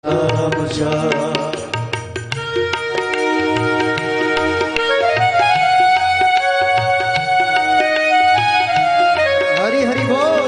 हरि हरि बोल।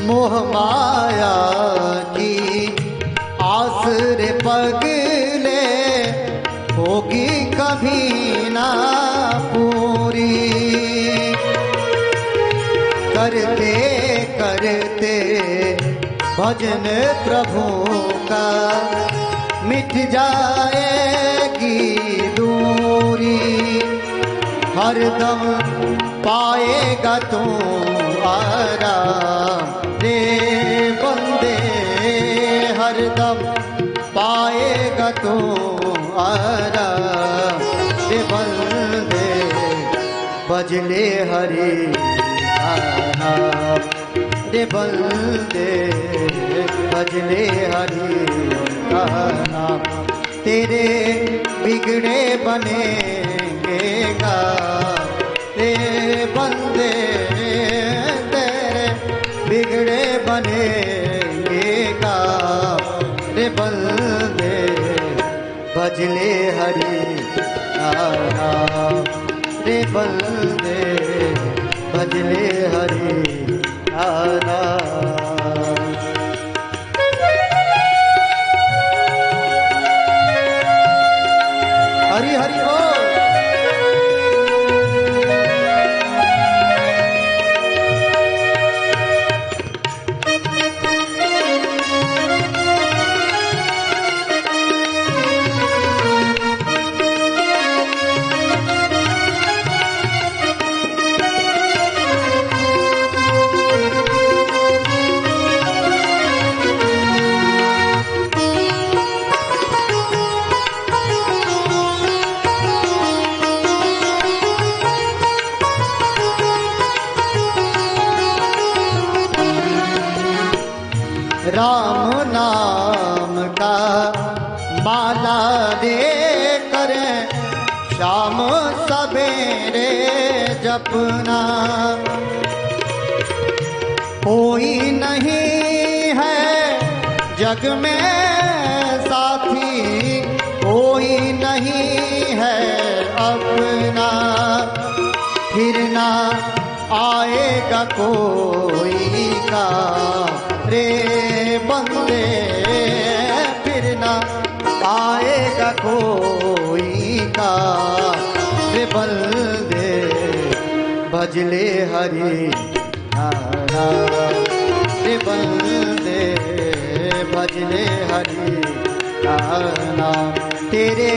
मोह माया की आसरे पगले होगी कभी ना पूरी। करते करते भजन प्रभु का मिट जाएगी दूरी। हरदम पाएगा तू आराम रे बंदे, हरदम पाएगा तू आराम रे बंदे। भजले हरि नाम रे बंदे, भजले हरि नाम। तेरे बिगड़े बनेंगे गा रे बंदे, बिगड़े बनेंगे का रे बंदे। भजले हरि नाम रे बंदे, भजले हरि नाम। हरि हरि बोल। राम नाम का माला दे कर शाम सवेरे जपना। कोई नहीं है जग में साथी, कोई नहीं है अपना। फिर ना आएगा कोई का रे बंदे, फिर ना आएगा कोई का रे बंदे। भजले हरि नाम रे बंदे, भजले हरि नाम। तेरे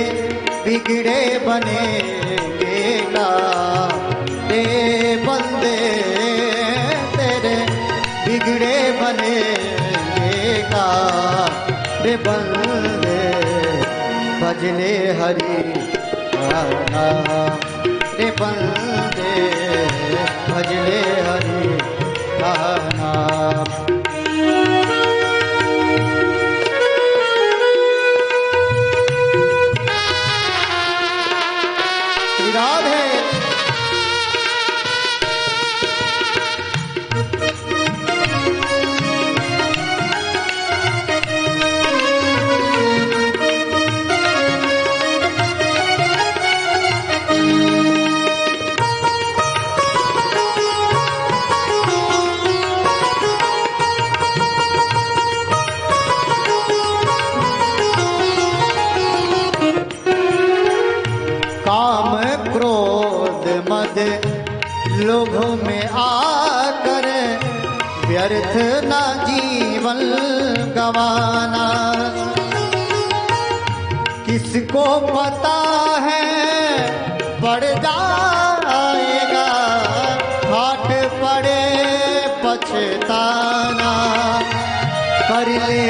बिगड़े बनेंगे का रे बंदे, तेरे बिगड़े बनेंगे का रे बंदे। भजले हरि नाम रे बंदे, भजले हरि नाम। राधे मद लोभ में आकर व्यर्थ ना जीवन रवाना। किसको पता है पड़ जाएगा घाट पड़े पछताना। कर ले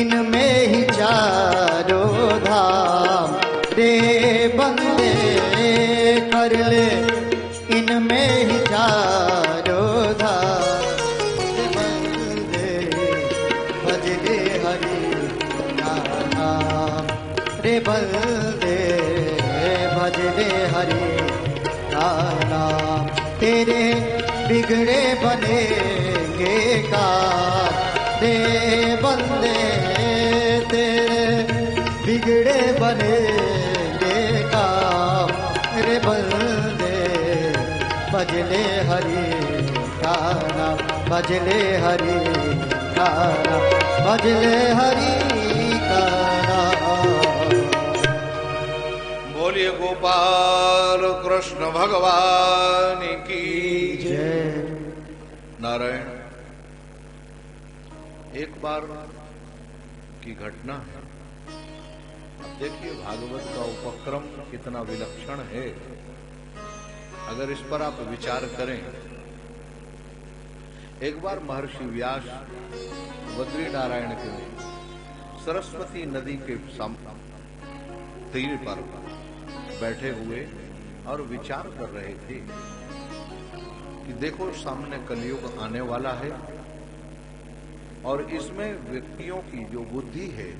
इनमें ही चारों धाम रे बंदे, कर ले इनमें ही चारों धाम रे बंदे। भज ले हरि नाम रे बंदे, भज ले हरि नाम। तेरे बिगड़े बनेंगे काम रे बंदे, तेरे बिगड़े बनेंगे काम रे बंदे। भजले हरि का नाम, भजले हरि का नाम, भजले हरि का नाम। बोलिए गोपाल कृष्ण भगवान की जय। नारायण। एक बार की घटना है। अब देखिए भागवत का उपक्रम कितना विलक्षण है। अगर इस पर आप विचार करें, एक बार महर्षि व्यास बद्री नारायण के सरस्वती नदी के तीर पर बैठे हुए और विचार कर रहे थे कि देखो सामने कलयुग आने वाला है और इसमें व्यक्तियों की जो बुद्धि है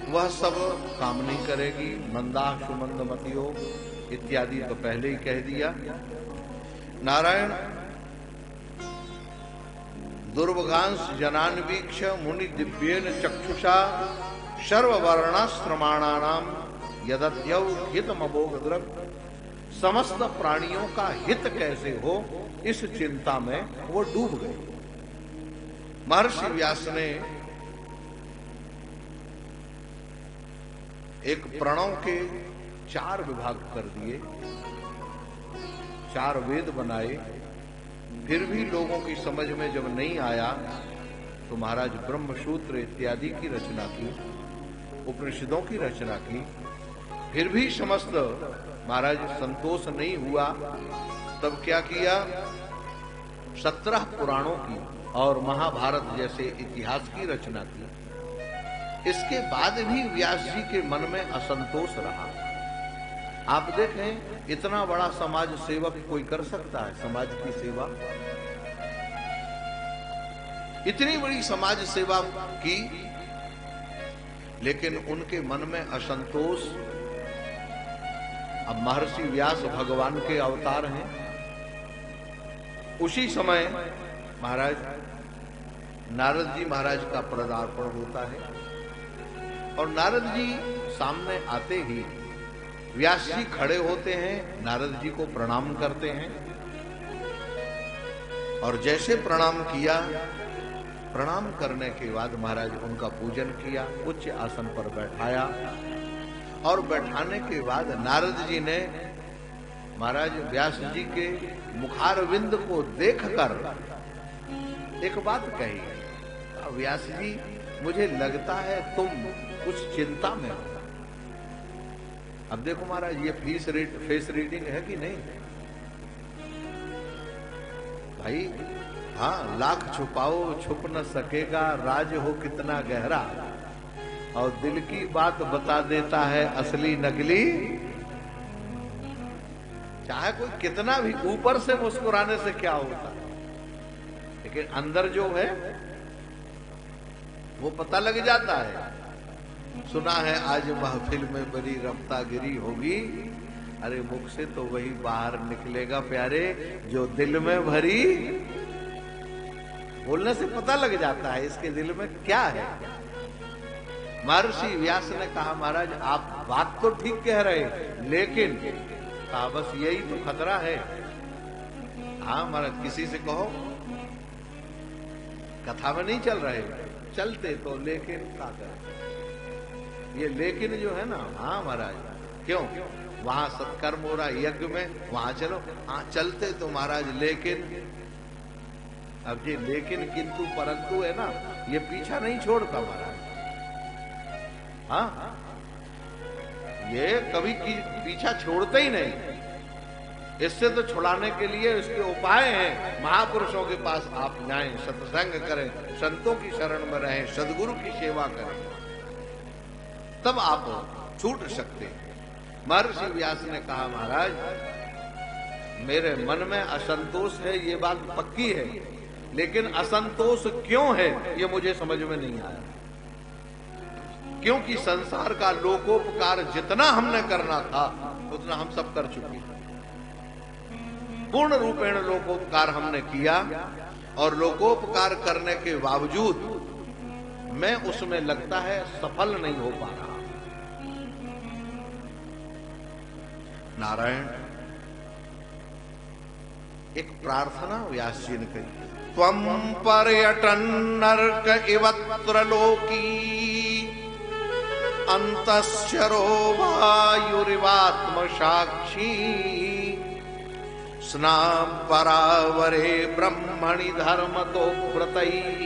वह सब काम नहीं करेगी। मंदा सुमंदमतियो इत्यादि तो पहले ही कह दिया। नारायण दुर्वगांश जनान वीक्ष मुनि दिव्येन चक्षुषा सर्ववर्णाश्रमाणानाम यदद्यौ हितमबोध द्रव। समस्त प्राणियों का हित कैसे हो इस चिंता में वो डूब गए। महर्षि व्यास ने एक प्रणव के 4 विभाग कर दिए, 4 वेद बनाए। फिर भी लोगों की समझ में जब नहीं आया तो महाराज ब्रह्मसूत्र इत्यादि की रचना की, उपनिषदों की रचना की। फिर भी समस्त महाराज संतोष नहीं हुआ। तब क्या किया? 17 पुराणों की और महाभारत जैसे इतिहास की रचना की। इसके बाद भी व्यास जी के मन में असंतोष रहा। आप देखें इतना बड़ा समाज सेवक कोई कर सकता है समाज की सेवा? इतनी बड़ी समाज सेवा की, लेकिन उनके मन में असंतोष। अब महर्षि व्यास भगवान के अवतार हैं। उसी समय महाराज नारद जी महाराज का पदार्पण होता है और नारद जी सामने आते ही व्यास जी खड़े होते हैं, नारद जी को प्रणाम करते हैं और जैसे प्रणाम किया, प्रणाम करने के बाद महाराज उनका पूजन किया, उच्च आसन पर बैठाया और बैठाने के बाद नारद जी ने महाराज व्यास जी के मुखारविंद को देखकर एक बात कही, व्यास जी मुझे लगता है तुम कुछ चिंता में हो। अब देखो महाराज ये फेस रीडिंग है कि नहीं भाई? हाँ, लाख छुपाओ छुप न सकेगा, राज हो कितना गहरा, और दिल की बात बता देता है असली नकली। चाहे कोई कितना भी ऊपर से मुस्कुराने से क्या होता, लेकिन अंदर जो है वो पता लग जाता है। सुना है आज महफिल में बड़ी रफ्तागिरी होगी, अरे मुख से तो वही बाहर निकलेगा प्यारे जो दिल में भरी। बोलने से पता लग जाता है इसके दिल में क्या है। महर्षि व्यास ने कहा महाराज आप बात तो ठीक कह रहे, लेकिन कहा बस यही तो खतरा है। हाँ महाराज किसी से कहो, कथा में नहीं चल रहे, चलते तो लेकिन क्या करें। ये लेकिन जो है ना, हाँ महाराज क्यों, वहां सत्कर्म हो रहा यज्ञ में, वहां चलो, हाँ चलते तो महाराज लेकिन। अब ये लेकिन किंतु परंतु है ना, ये पीछा नहीं छोड़ता महाराज। हाँ, ये कभी पीछा छोड़ते ही नहीं। इससे तो छुड़ाने के लिए इसके उपाय हैं। महापुरुषों के पास आप जाएं, सत्संग करें, संतों की शरण में रहें, सदगुरु की सेवा करें, तब आप छूट सकते हैं। महर्षि व्यास ने कहा, महाराज मेरे मन में असंतोष है, ये बात पक्की है, लेकिन असंतोष क्यों है ये मुझे समझ में नहीं आया। क्योंकि संसार का लोकोपकार जितना हमने करना था उतना हम सब कर चुके हैं। पूर्ण रूपेण लोकोपकार हमने किया, और लोकोपकार करने के बावजूद मैं उसमें लगता है सफल नहीं हो पा रहा। नारायण एक प्रार्थना व्यास जी ने कही, त्वं पर्यटन नरक इवत्र लोकी अंतश्चरो वायुरिवात्म साक्षी स्नाम परावरे ब्रह्मणि धर्म तो व्रतैः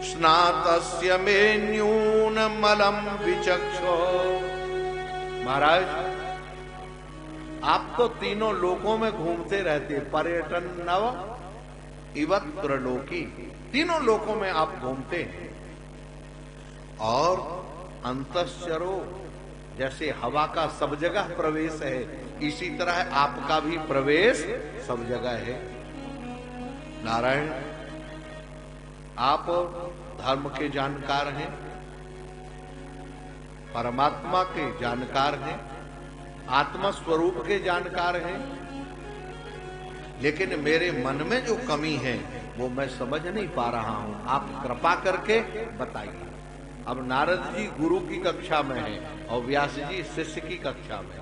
स्नातस्य मे न्यूनमलं विचक्षो। महाराज आप तो तीनों लोकों में घूमते रहते, पर्यटन नव इवत्र लोकी, तीनों लोकों में आप घूमते हैं, और अंतश्चरो जैसे हवा का सब जगह प्रवेश है, इसी तरह आपका भी प्रवेश सब जगह है। नारायण आप धर्म के जानकार हैं, परमात्मा के जानकार हैं, आत्मा स्वरूप के जानकार हैं, लेकिन मेरे मन में जो कमी है वो मैं समझ नहीं पा रहा हूं। आप कृपा करके बताइए। अब नारद जी गुरु की कक्षा में हैं और व्यास जी शिष्य की कक्षा में,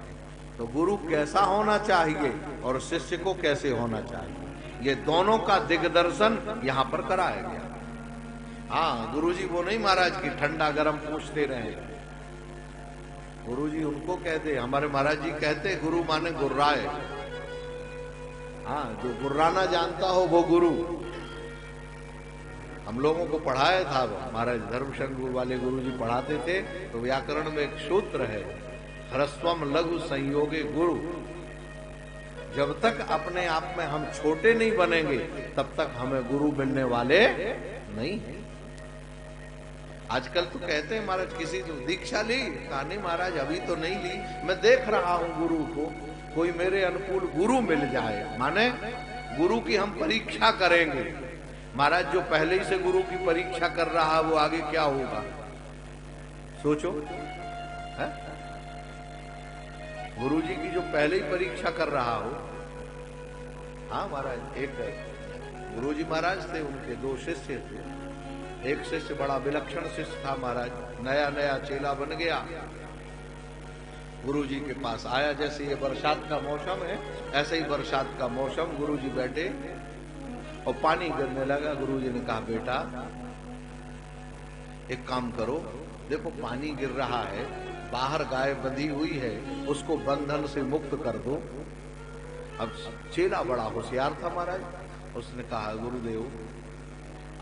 तो गुरु कैसा होना चाहिए और शिष्य को कैसे होना चाहिए, ये दोनों का दिग्दर्शन यहाँ पर कराया गया। हाँ, गुरु जी वो नहीं महाराज की ठंडा गरम पूछते रहे। गुरु जी उनको कहते, हमारे महाराज जी कहते गुरु माने गुर्राए। हाँ, जो गुर्राना जानता हो वो गुरु। हम लोगों को पढ़ाया था महाराज धर्मशंकर वाले गुरु जी पढ़ाते थे, तो व्याकरण में एक सूत्र है, ह्रस्वम लघु संयोगे गुरु। जब तक अपने आप में हम छोटे नहीं बनेंगे तब तक हमें गुरु मिलने वाले नहीं। आजकल तो कहते हैं महाराज किसी ने दीक्षा ली, कहा नहीं महाराज अभी तो नहीं ली, मैं देख रहा हूं गुरु को, कोई मेरे अनुकूल गुरु मिल जाए, माने गुरु की हम परीक्षा करेंगे। महाराज जो पहले ही से गुरु की परीक्षा कर रहा है वो आगे क्या होगा सोचो है? गुरु जी की जो पहले ही परीक्षा कर रहा हो। हाँ महाराज, एक गुरु जी महाराज थे, उनके दो शिष्य थे। एक शिष्य बड़ा विलक्षण शिष्य था महाराज, नया नया चेला बन गया, गुरु जी के पास आया। जैसे ये बरसात का मौसम है, ऐसे ही बरसात का मौसम, गुरु जी बैठे और पानी गिरने लगा। गुरु जी ने कहा बेटा एक काम करो, देखो पानी गिर रहा है, बाहर गाय बंधी हुई है, उसको बंधन से मुक्त कर दो। अब चेला बड़ा होशियार था महाराज, उसने कहा गुरुदेव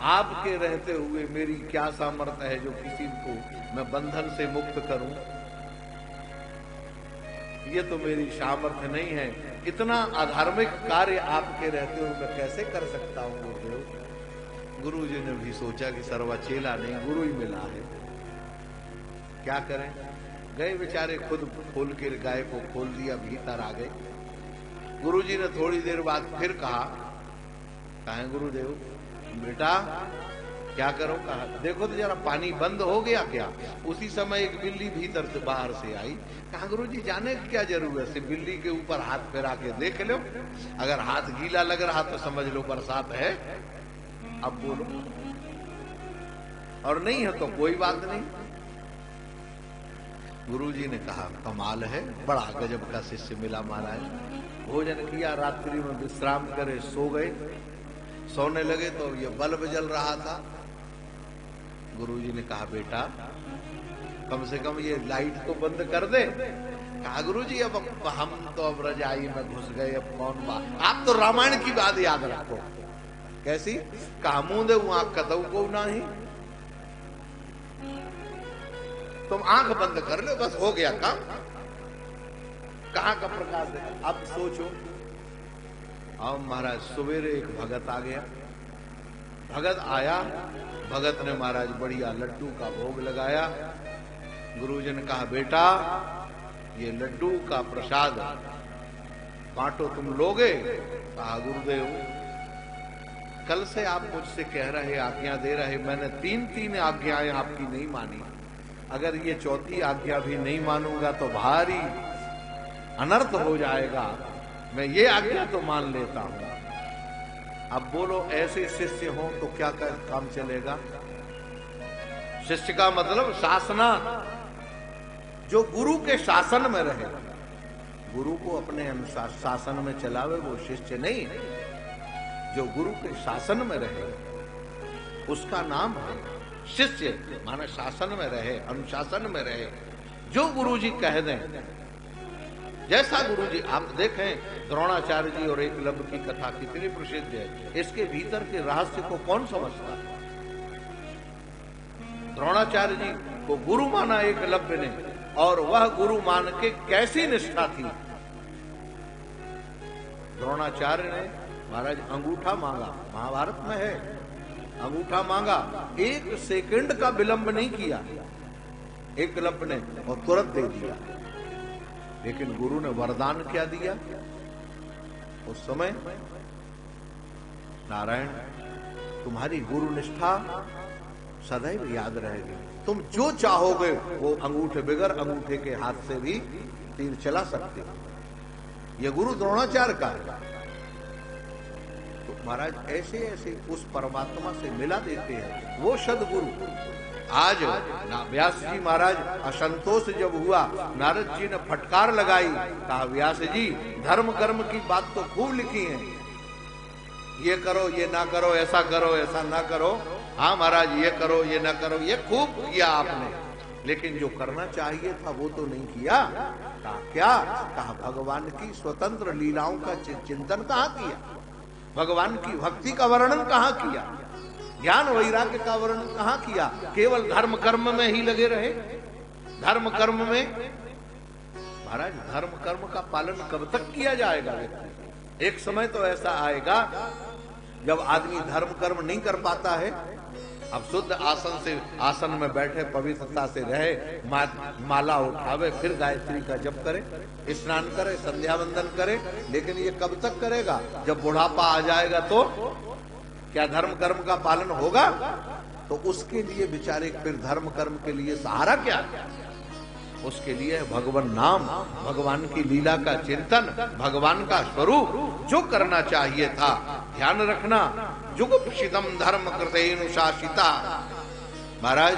आपके रहते हुए मेरी क्या सामर्थ्य है जो किसी को मैं बंधन से मुक्त करूं, ये तो मेरी सामर्थ्य नहीं है, इतना अधार्मिक कार्य आपके रहते हुए मैं कैसे कर सकता हूं गुरुदेव। गुरु जी ने भी सोचा कि सर्वा चेला नहीं गुरु ही मिला है, क्या करें। गए बेचारे, खुद खोल के गाय को खोल दिया, भीतर आ गए। गुरु जी ने थोड़ी देर बाद फिर कहा गुरुदेव बेटा क्या करो। कहा देखो तो जरा पानी बंद हो गया क्या। उसी समय एक बिल्ली भीतर से बाहर से आई। कहा गुरु जी जाने की क्या जरूरत है, बिल्ली के ऊपर हाथ फेरा के देख लो, अगर हाथ गीला लग रहा तो समझ लो बरसात है, अब बोलो, और नहीं है तो कोई बात नहीं। गुरु जी ने कहा कमाल है, बड़ा गजब का शिष्य मिला महाराज। भोजन किया, रात्रि में विश्राम करे, सो गए। सोने लगे तो ये बल्ब जल रहा था। गुरु जी ने कहा बेटा कम से कम ये लाइट तो बंद कर दे। कहा गुरु जी अब हम तो अब रजाई में घुस गए, अब कौन बात, आप तो रामायण की बात याद रखो। कैसी? कहा मुंह दे आंख कतऊ को नहीं, तुम आंख बंद कर लो बस हो गया काम। कहां का प्रकाश है? अब सोचो। अब महाराज सवेरे एक भगत आ गया। भगत आया, भगत ने महाराज बढ़िया लड्डू का भोग लगाया। गुरुजी ने कहा बेटा ये लड्डू का प्रसाद बांटो, तुम लोगे? कहा गुरुदेव कल से आप मुझसे कह रहे, आज्ञा दे रहे, मैंने 3 आज्ञाएं आपकी नहीं मानी, अगर ये 4थी आज्ञा भी नहीं मानूंगा तो भारी अनर्थ हो जाएगा, मैं ये आज्ञा तो मान लेता हूं। अब बोलो ऐसे शिष्य हो तो क्या काम चलेगा? शिष्य का मतलब शासना, जो गुरु के शासन में रहे, गुरु को अपने अनुसार शासन में चलावे वो शिष्य नहीं, जो गुरु के शासन में रहे उसका नाम है शिष्य। माने शासन में रहे, अनुशासन में रहे, जो गुरुजी कह दें, जैसा गुरुजी। आप देखें द्रोणाचार्य जी और एकलव्य की कथा कितनी प्रसिद्ध है, इसके भीतर के रहस्य को कौन समझता है? द्रोणाचार्य जी को गुरु माना एकलव्य ने, और वह गुरु मान के कैसी निष्ठा थी। द्रोणाचार्य ने महाराज अंगूठा मांगा, महाभारत में है, अंगूठा मांगा, 1 सेकंड का विलंब नहीं किया एकलव्य ने और तुरंत दे दिया। लेकिन गुरु ने वरदान क्या दिया उस समय? नारायण तुम्हारी गुरु निष्ठा सदैव याद रहेगी, तुम जो चाहोगे वो अंगूठे बगैर अंगूठे के हाथ से भी तीर चला सकते हो। ये गुरु द्रोणाचार्य का है। तो महाराज ऐसे ऐसे उस परमात्मा से मिला देते हैं वो सदगुरु। आज व्यास जी महाराज असंतोष जब हुआ, नारद जी ने फटकार लगाई, कहा व्यास जी धर्म कर्म की बात तो खूब लिखी है, ये करो ये ना करो, ऐसा करो ऐसा ना करो, हाँ महाराज ये करो ये ना करो, ये खूब किया आपने, लेकिन जो करना चाहिए था वो तो नहीं किया। कहा क्या? कहा भगवान की स्वतंत्र लीलाओं का चिंतन कहाँ किया, भगवान की भक्ति का वर्णन कहाँ किया, ज्ञान वैराग्य का वर्णन कहाँ किया, केवल धर्म कर्म में ही लगे रहे। धर्म कर्म में महाराज धर्म कर्म का पालन कब तक किया जाएगा व्यक्ति? एक समय तो ऐसा आएगा जब आदमी धर्म कर्म नहीं कर पाता है। अब शुद्ध आसन में बैठे पवित्रता से रहे, माला उठावे, फिर गायत्री का जप करे, स्नान करे, संध्या वंदन करे, लेकिन ये कब तक करेगा? जब बुढ़ापा आ जाएगा तो क्या धर्म कर्म का पालन होगा? तो उसके लिए बेचारे फिर धर्म कर्म के लिए सहारा क्या? उसके लिए भगवान नाम, भगवान की लीला का चिंतन, भगवान का स्वरूप जो करना चाहिए था। ध्यान रखना, जुगुप्सितम धर्म कृतेनुशासिता। महाराज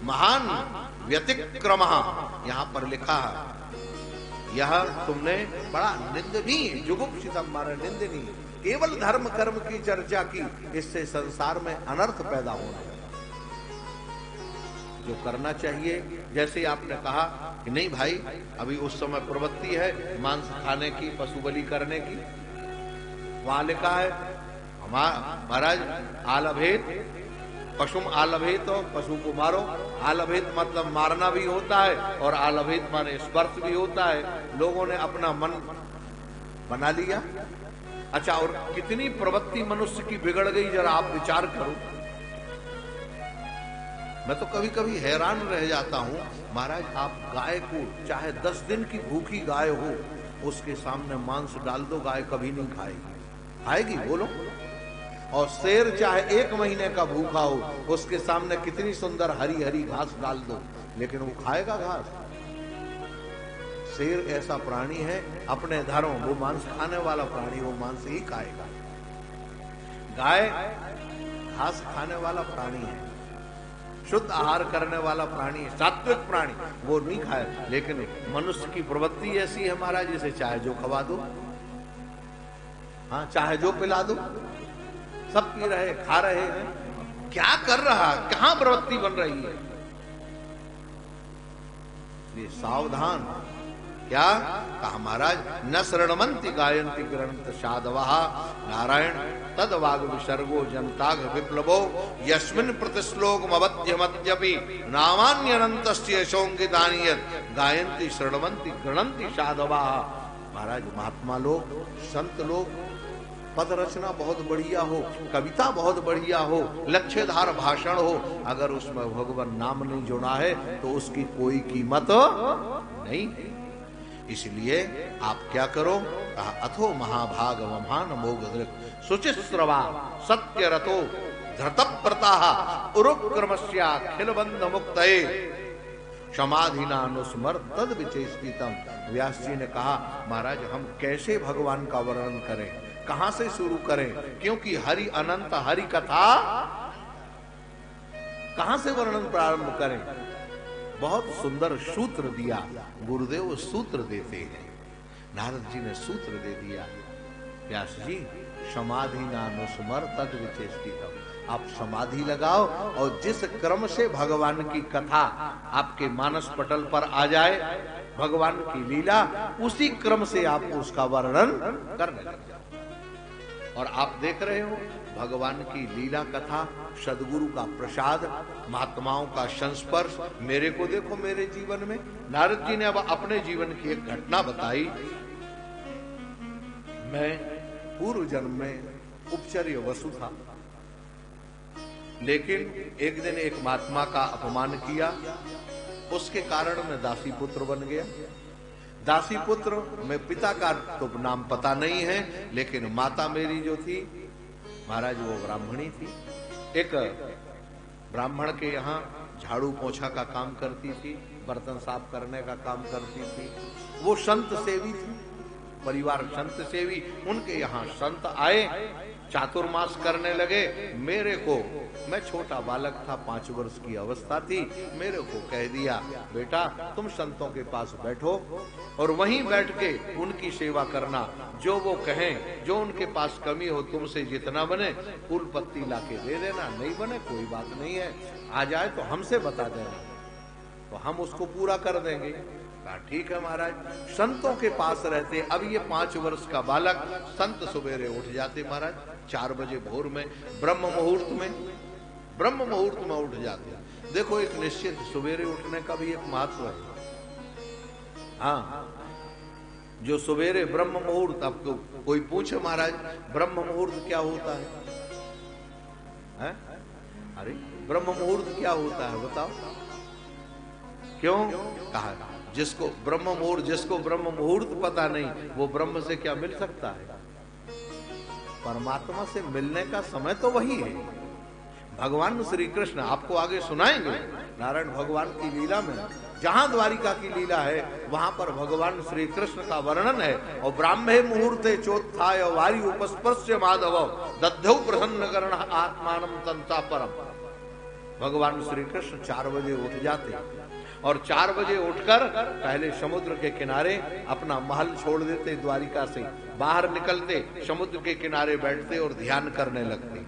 महान व्यतिक्रम यहाँ पर लिखा है, यह तुमने बड़ा निंदनीय, जुगुप्सितम महाराज निंदनीय, केवल धर्म कर्म की चर्चा की, इससे संसार में अनर्थ पैदा होना। जो करना चाहिए, जैसे आपने कहा कि नहीं भाई अभी उस समय प्रवृत्ति है मांस खाने की, पशु बलि करने की, वहां लिखा है महाराज आलभेत पशुम आलभेत, तो पशु को मारो। आलभेत मतलब मारना भी होता है और आलभेत माने स्पर्श भी होता है। लोगों ने अपना मन बना लिया। अच्छा, और कितनी प्रवृत्ति मनुष्य की बिगड़ गई, जरा आप विचार करो। मैं तो कभी कभी हैरान रह जाता हूं, महाराज आप गाय को चाहे 10 दिन की भूखी गाय हो, उसके सामने मांस डाल दो, गाय कभी नहीं खाएगी। खाएगी बोलो? और शेर चाहे 1 महीने का भूखा हो, उसके सामने कितनी सुंदर हरी हरी घास डाल दो, लेकिन वो खाएगा घास? शेर ऐसा प्राणी है, अपने धर्म, वो मांस खाने वाला प्राणी, वो मांस ही खाएगा। गाय घास खाने वाला प्राणी है, शुद्ध आहार करने वाला प्राणी है, सात्विक प्राणी, वो नहीं खाए। लेकिन मनुष्य की प्रवृत्ति ऐसी है महाराज, जिसे चाहे जो खवा दो, हाँ चाहे जो पिला दो, सब पी रहे, खा रहे हैं। क्या कर रहा, कहां प्रवृत्ति बन रही है? ये सावधान, क्या कहा महाराज, न शरणमंति गायंति ग्रंथ साधवः नारायण तद वाग विसर्गो जनताग विप्लवो यस्मिन् प्रतिश्लोकमवध्यमद्यपि नामान्यनन्तस्य यशोंगितानि यत् गायंति शरणमंति गणंति साधवः। महाराज महात्मा लोग, संत लोग, पद रचना बहुत बढ़िया हो, कविता बहुत बढ़िया हो, लक्ष्यधार भाषण हो, अगर उसमें भगवान नाम नहीं जुड़ा है तो उसकी कोई कीमत नहीं है। इसलिए आप क्या करो, कहा अथो महाभाग महान मोगधृक शुचिस्रवा सत्य रतो धृतप्रता उरुक्रमस्या खिलबंध मुक्तये समाधिनानुस्मर तद विचेष्टितम। व्यास जी ने कहा महाराज हम कैसे भगवान का वर्णन करें, कहां से शुरू करें, क्योंकि हरि अनंत हरि कथा कहां से वर्णन प्रारंभ करें। बहुत सुंदर सूत्र दिया गुरुदेव, सूत्र देते हैं। नारद जी ने सूत्र दे दिया, व्यास जी समाधि नानुस्मर तद विचेष्टितम। आप समाधि लगाओ और जिस क्रम से भगवान की कथा आपके मानस पटल पर आ जाए, भगवान की लीला, उसी क्रम से आप उसका वर्णन करने लग जाओ। और आप देख रहे हो भगवान की लीला कथा, सदगुरु का प्रसाद, महात्माओं का संस्पर्श। मेरे को देखो मेरे जीवन में, नारद जी ने अब अपने जीवन की एक घटना बताई। मैं पूर्व जन्म में उपचर्य वसु था, लेकिन एक दिन एक महात्मा का अपमान किया, उसके कारण मैं दासी पुत्र बन गया। दासी पुत्र में पिता का तो नाम पता नहीं है, लेकिन माता मेरी जो थी महाराज वो ब्राह्मणी थी। एक ब्राह्मण के यहाँ झाड़ू पोछा का काम करती थी, बर्तन साफ करने का काम करती थी। वो संत सेवी थी, परिवार संत सेवी। उनके यहाँ संत आए, चातुर्मास करने लगे। मेरे को, मैं छोटा बालक था, 5 वर्ष की अवस्था थी, मेरे को कह दिया बेटा तुम संतों के पास बैठो और वहीं बैठ के उनकी सेवा करना, जो वो कहें, जो उनके पास कमी हो तुमसे जितना बने फूल पत्ती लाके दे देना, नहीं बने कोई बात नहीं है, आ जाए तो हमसे बता देना तो हम उसको पूरा कर देंगे। कहा ठीक है महाराज। संतों के पास रहते। अब ये 5 वर्ष का बालक, संत सवेरे उठ जाते महाराज 4 बजे भोर में, ब्रह्म मुहूर्त में उठ जाते। देखो एक निश्चित सवेरे उठने का भी एक महत्व है। हाँ, जो सवेरे ब्रह्म मुहूर्त, आपको कोई पूछे महाराज ब्रह्म मुहूर्त क्या होता है? अरे ब्रह्म मुहूर्त क्या होता है बताओ? क्यों? कहा जिसको ब्रह्म मुहूर्त पता नहीं, वो ब्रह्म से क्या मिल सकता है? परमात्मा से मिलने का समय तो वही है। भगवान श्री कृष्ण आपको आगे सुनाएंगे, नारायण भगवान की लीला में, जहां द्वारिका की लीला है वहां पर भगवान श्री कृष्ण का वर्णन है। और ब्राह्मे मुहूर्ते चोत्थाय वारी उपस्पर्श्य माधव दद्धौ प्रसन्न करण आत्मानम तंता परम। भगवान श्री कृष्ण 4 बजे उठ जाते और 4 बजे उठकर पहले समुद्र के किनारे अपना महल छोड़ देते, द्वारिका से बाहर निकलते, समुद्र के किनारे बैठते और ध्यान करने लगते।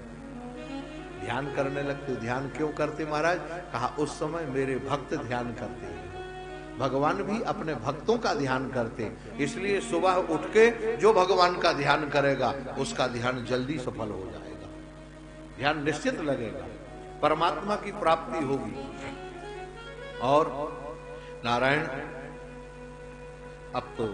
ध्यान क्यों करते महाराज? कहा उस समय मेरे भक्त ध्यान करते हैं, भगवान भी अपने भक्तों का ध्यान करते, इसलिए सुबह उठ के जो भगवान का ध्यान करेगा उसका ध्यान जल्दी सफल हो जाएगा, ध्यान निश्चित लगेगा, परमात्मा की प्राप्ति होगी। और नारायण अब तो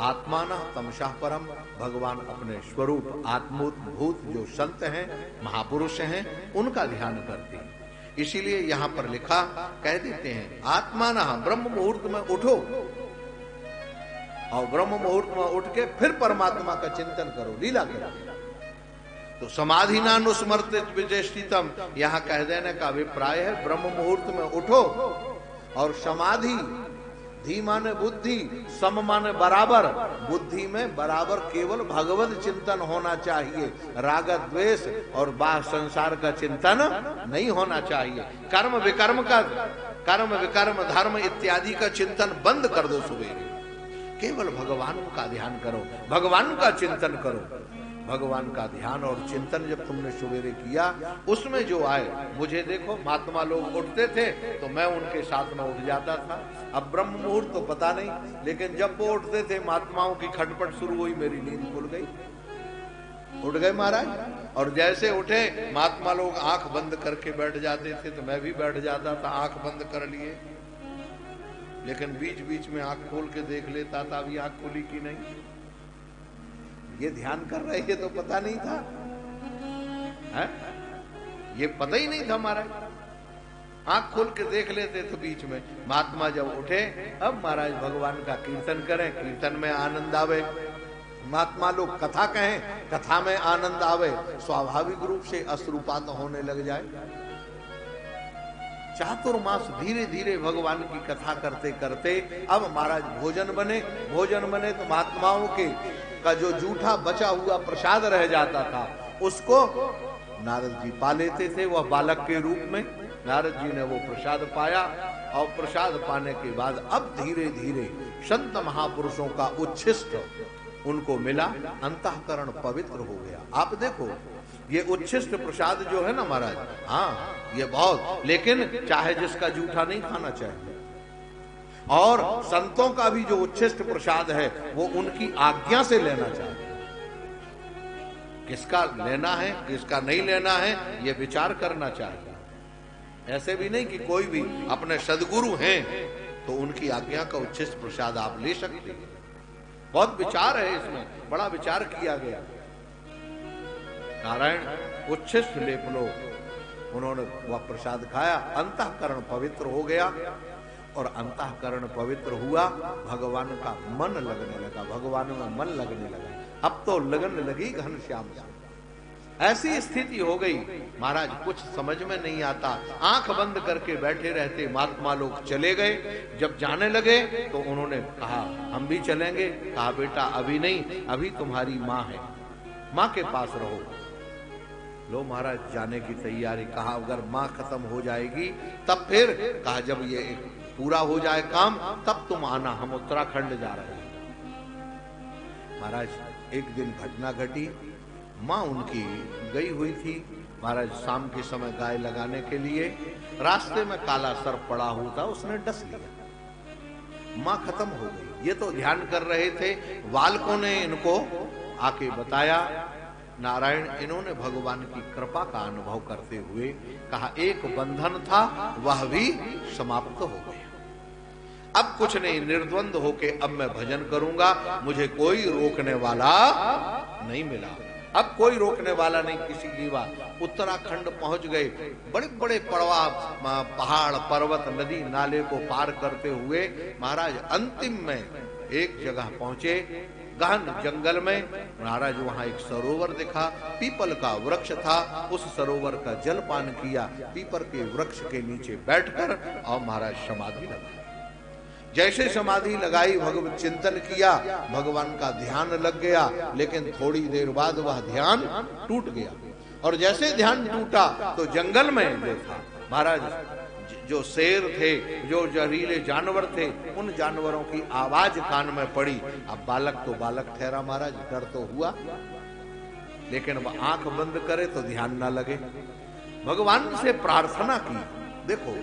आत्माना तमशाह परम, भगवान अपने स्वरूप आत्मोद्भूत जो संत हैं, महापुरुष हैं, उनका ध्यान करते हैं। इसीलिए यहां पर लिखा, कह देते हैं आत्माना ब्रह्म मुहूर्त में उठो और ब्रह्म मुहूर्त में उठ के फिर परमात्मा का चिंतन करो, लीला करो। तो समाधि नानुस्मृत विचेष्टितम, यहाँ कह देने का अभिप्राय है ब्रह्म मुहूर्त में उठो और समाधि, धी माने बुद्धि, सम माने बराबर, बुद्धि में बराबर केवल भगवत चिंतन होना चाहिए, राग द्वेष और बाह्य संसार का चिंतन नहीं होना चाहिए। कर्म विकर्म धर्म इत्यादि का चिंतन बंद कर दो, सवेरे केवल भगवान का ध्यान करो, भगवान का चिंतन करो। भगवान का ध्यान और चिंतन जब तुमने सवेरे किया, उसमें जो आए, मुझे देखो महात्मा लोग उठते थे तो मैं उनके साथ में उठ जाता था। अब ब्रह्म मुहूर्त तो पता नहीं, लेकिन जब वो उठते थे महात्माओं की खटपट शुरू हुई, मेरी नींद खुल गई, उठ गए महाराज। और जैसे उठे महात्मा लोग आंख बंद करके बैठ जाते थे तो मैं भी बैठ जाता था, आंख बंद कर लिए, लेकिन बीच बीच में आंख खोल के देख लेता था अभी आंख खुली कि नहीं। ये ध्यान कर रहे, ये तो पता नहीं था, है? ये पता ही नहीं था महाराज। आंख खोल के देख लेते तो बीच में महात्मा जब उठे, अब महाराज भगवान का कीर्तन करें, कीर्तन में आनंद आवे, महात्मा लोग कथा कहें, कथा में आनंद आवे, स्वाभाविक रूप से अश्रुपात होने लग जाए। चातुर्मास धीरे धीरे भगवान की कथा करते करते अब महाराज भोजन बने, भोजन बने तो महात्माओं के का जो जूठा बचा हुआ प्रसाद रह जाता था उसको नारद जी पा लेते थे, वह बालक के रूप में। नारद जी ने वो प्रसाद पाया और प्रसाद पाने के बाद अब धीरे धीरे संत महापुरुषों का उच्छिष्ट उनको मिला, अंतःकरण पवित्र हो गया। आप देखो ये उच्छिष्ट प्रसाद जो है ना महाराज, हाँ ये बहुत, लेकिन चाहे जिसका जूठा नहीं खाना चाहिए। और संतों का भी जो उच्छिष्ट प्रसाद है वो उनकी आज्ञा से लेना चाहिए। किसका लेना है किसका नहीं लेना है ये विचार करना चाहिए। ऐसे भी नहीं कि कोई भी अपने सदगुरु हैं तो उनकी आज्ञा का उच्छिष्ट प्रसाद आप ले सकते हैं। बहुत विचार है इसमें, बड़ा विचार किया गया। नारायण उच्छिष्ट लेप लो, उन्होंने वह प्रसाद खाया, अंतःकरण पवित्र हो गया। और अंतःकरण पवित्र हुआ, भगवान का मन लगने लगा, भगवान में मन लगने लगा। अब तो लगन लगी घनश्याम से। ऐसी स्थिति हो गई महाराज, कुछ समझ में नहीं आता, आंख बंद करके बैठे रहते। महात्मा लोग चले गए, जब जाने लगे तो उन्होंने कहा हम भी चलेंगे। कहा बेटा अभी नहीं, अभी तुम्हारी माँ है, माँ के पास रहो। लो महाराज जाने की तैयारी। कहा अगर माँ खत्म हो जाएगी तब फिर। कहा जब ये पूरा हो जाए काम तब तुम आना, हम उत्तराखंड जा रहे हैं। महाराज एक दिन घटना घटी, माँ उनकी गई हुई थी महाराज शाम के समय गाय लगाने के लिए। रास्ते में काला सर्प पड़ा हुआ था, उसने डस लिया, माँ खत्म हो गई। ये तो ध्यान कर रहे थे, बालकों ने इनको आके बताया। नारायण इन्होंने भगवान की कृपा का अनुभव करते हुए कहा एक बंधन था वह भी समाप्त हो गया, अब कुछ नहीं, निर्द्वंद होके अब मैं भजन करूंगा, मुझे कोई रोकने वाला नहीं मिला। अब कोई रोकने वाला नहीं किसी जीवा। उत्तराखंड पहुंच गए, बड़े बड़े पहाड़ पर्वत नदी नाले को पार करते हुए महाराज अंतिम में एक जगह पहुंचे, गहन जंगल में। महाराज वहां एक सरोवर दिखा, पीपल का वृक्ष था, उस सरोवर का जल पान किया, पीपल के वृक्ष के नीचे बैठकर और महाराज समाधि लगाई। जैसे समाधि लगाई भगवत चिंतन किया, भगवान का ध्यान लग गया, लेकिन थोड़ी देर बाद वह ध्यान टूट गया। और जैसे ध्यान टूटा तो जंगल में जो था महाराज, जो शेर थे, जो जहरीले जानवर थे, उन जानवरों की आवाज कान में पड़ी। अब बालक तो बालक ठहरा महाराज, डर तो हुआ, लेकिन वह आंख बंद करे तो ध्यान ना लगे। भगवान से प्रार्थना की, देखो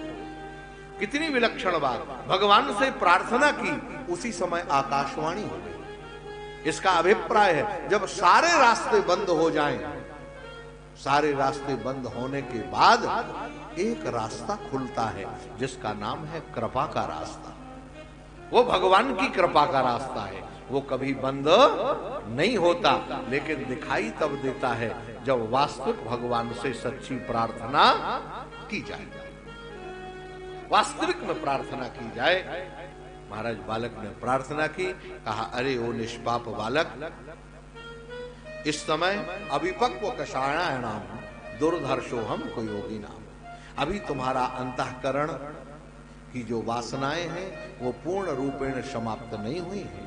कितनी विलक्षण बात, भगवान से प्रार्थना की, उसी समय आकाशवाणी हो गई। इसका अभिप्राय है जब सारे रास्ते बंद हो जाएं, सारे रास्ते बंद होने के बाद एक रास्ता खुलता है जिसका नाम है कृपा का रास्ता। वो भगवान की कृपा का रास्ता है, वो कभी बंद नहीं होता, लेकिन दिखाई तब देता है जब वास्तविक भगवान से सच्ची प्रार्थना की जाए, वास्तविक में प्रार्थना की जाए। महाराज बालक ने प्रार्थना की, कहा अरे ओ निष्पाप बालक, इस समय अभिपक्व कषाणायणाम दुर्धर्षो हम को योगी नाम। अभी तुम्हारा अंतःकरण की जो वासनाएं हैं वो पूर्ण रूपेण समाप्त नहीं हुई है,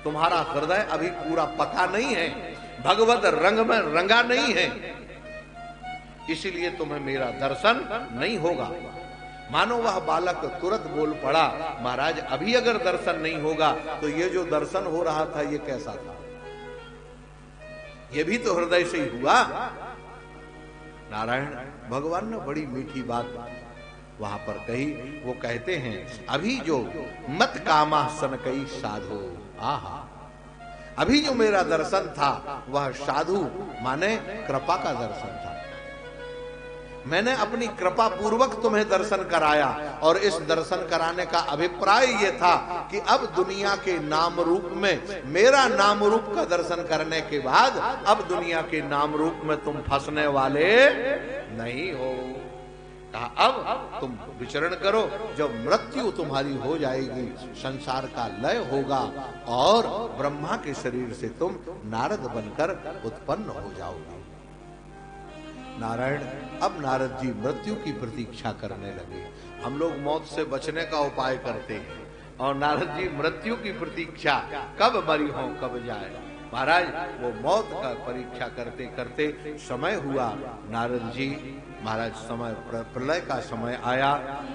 तुम्हारा हृदय अभी पूरा पका नहीं है, भगवत रंग में रंगा नहीं है, इसीलिए तुम्हें मेरा दर्शन नहीं होगा। मानो वह बालक तुरंत बोल पड़ा, महाराज अभी अगर दर्शन नहीं होगा तो ये जो दर्शन हो रहा था ये कैसा था? ये भी तो हृदय से ही हुआ। नारायण भगवान ने बड़ी मीठी बात वहां पर कही। वो कहते हैं अभी जो मत कामा सन कई साधु, आहा, अभी जो मेरा दर्शन था वह साधु माने कृपा का दर्शन था। मैंने अपनी कृपा पूर्वक तुम्हें दर्शन कराया और इस दर्शन कराने का अभिप्राय यह था कि अब दुनिया के नाम रूप में, मेरा नाम रूप का दर्शन करने के बाद अब दुनिया के नाम रूप में तुम फंसने वाले नहीं हो। कहा अब तुम विचरण करो, जब मृत्यु तुम्हारी हो जाएगी संसार का लय होगा और ब्रह्मा के शरीर से तुम नारद बनकर उत्पन्न हो जाओगे। नारायण अब नारद जी मृत्यु की प्रतीक्षा करने लगे। हम लोग मौत से बचने का उपाय करते हैं और नारद जी मृत्यु की प्रतीक्षा, कब मरी हो कब जाए। महाराज वो मौत का परीक्षा करते करते समय हुआ। नारद जी महाराज समय प्रलय का समय आया।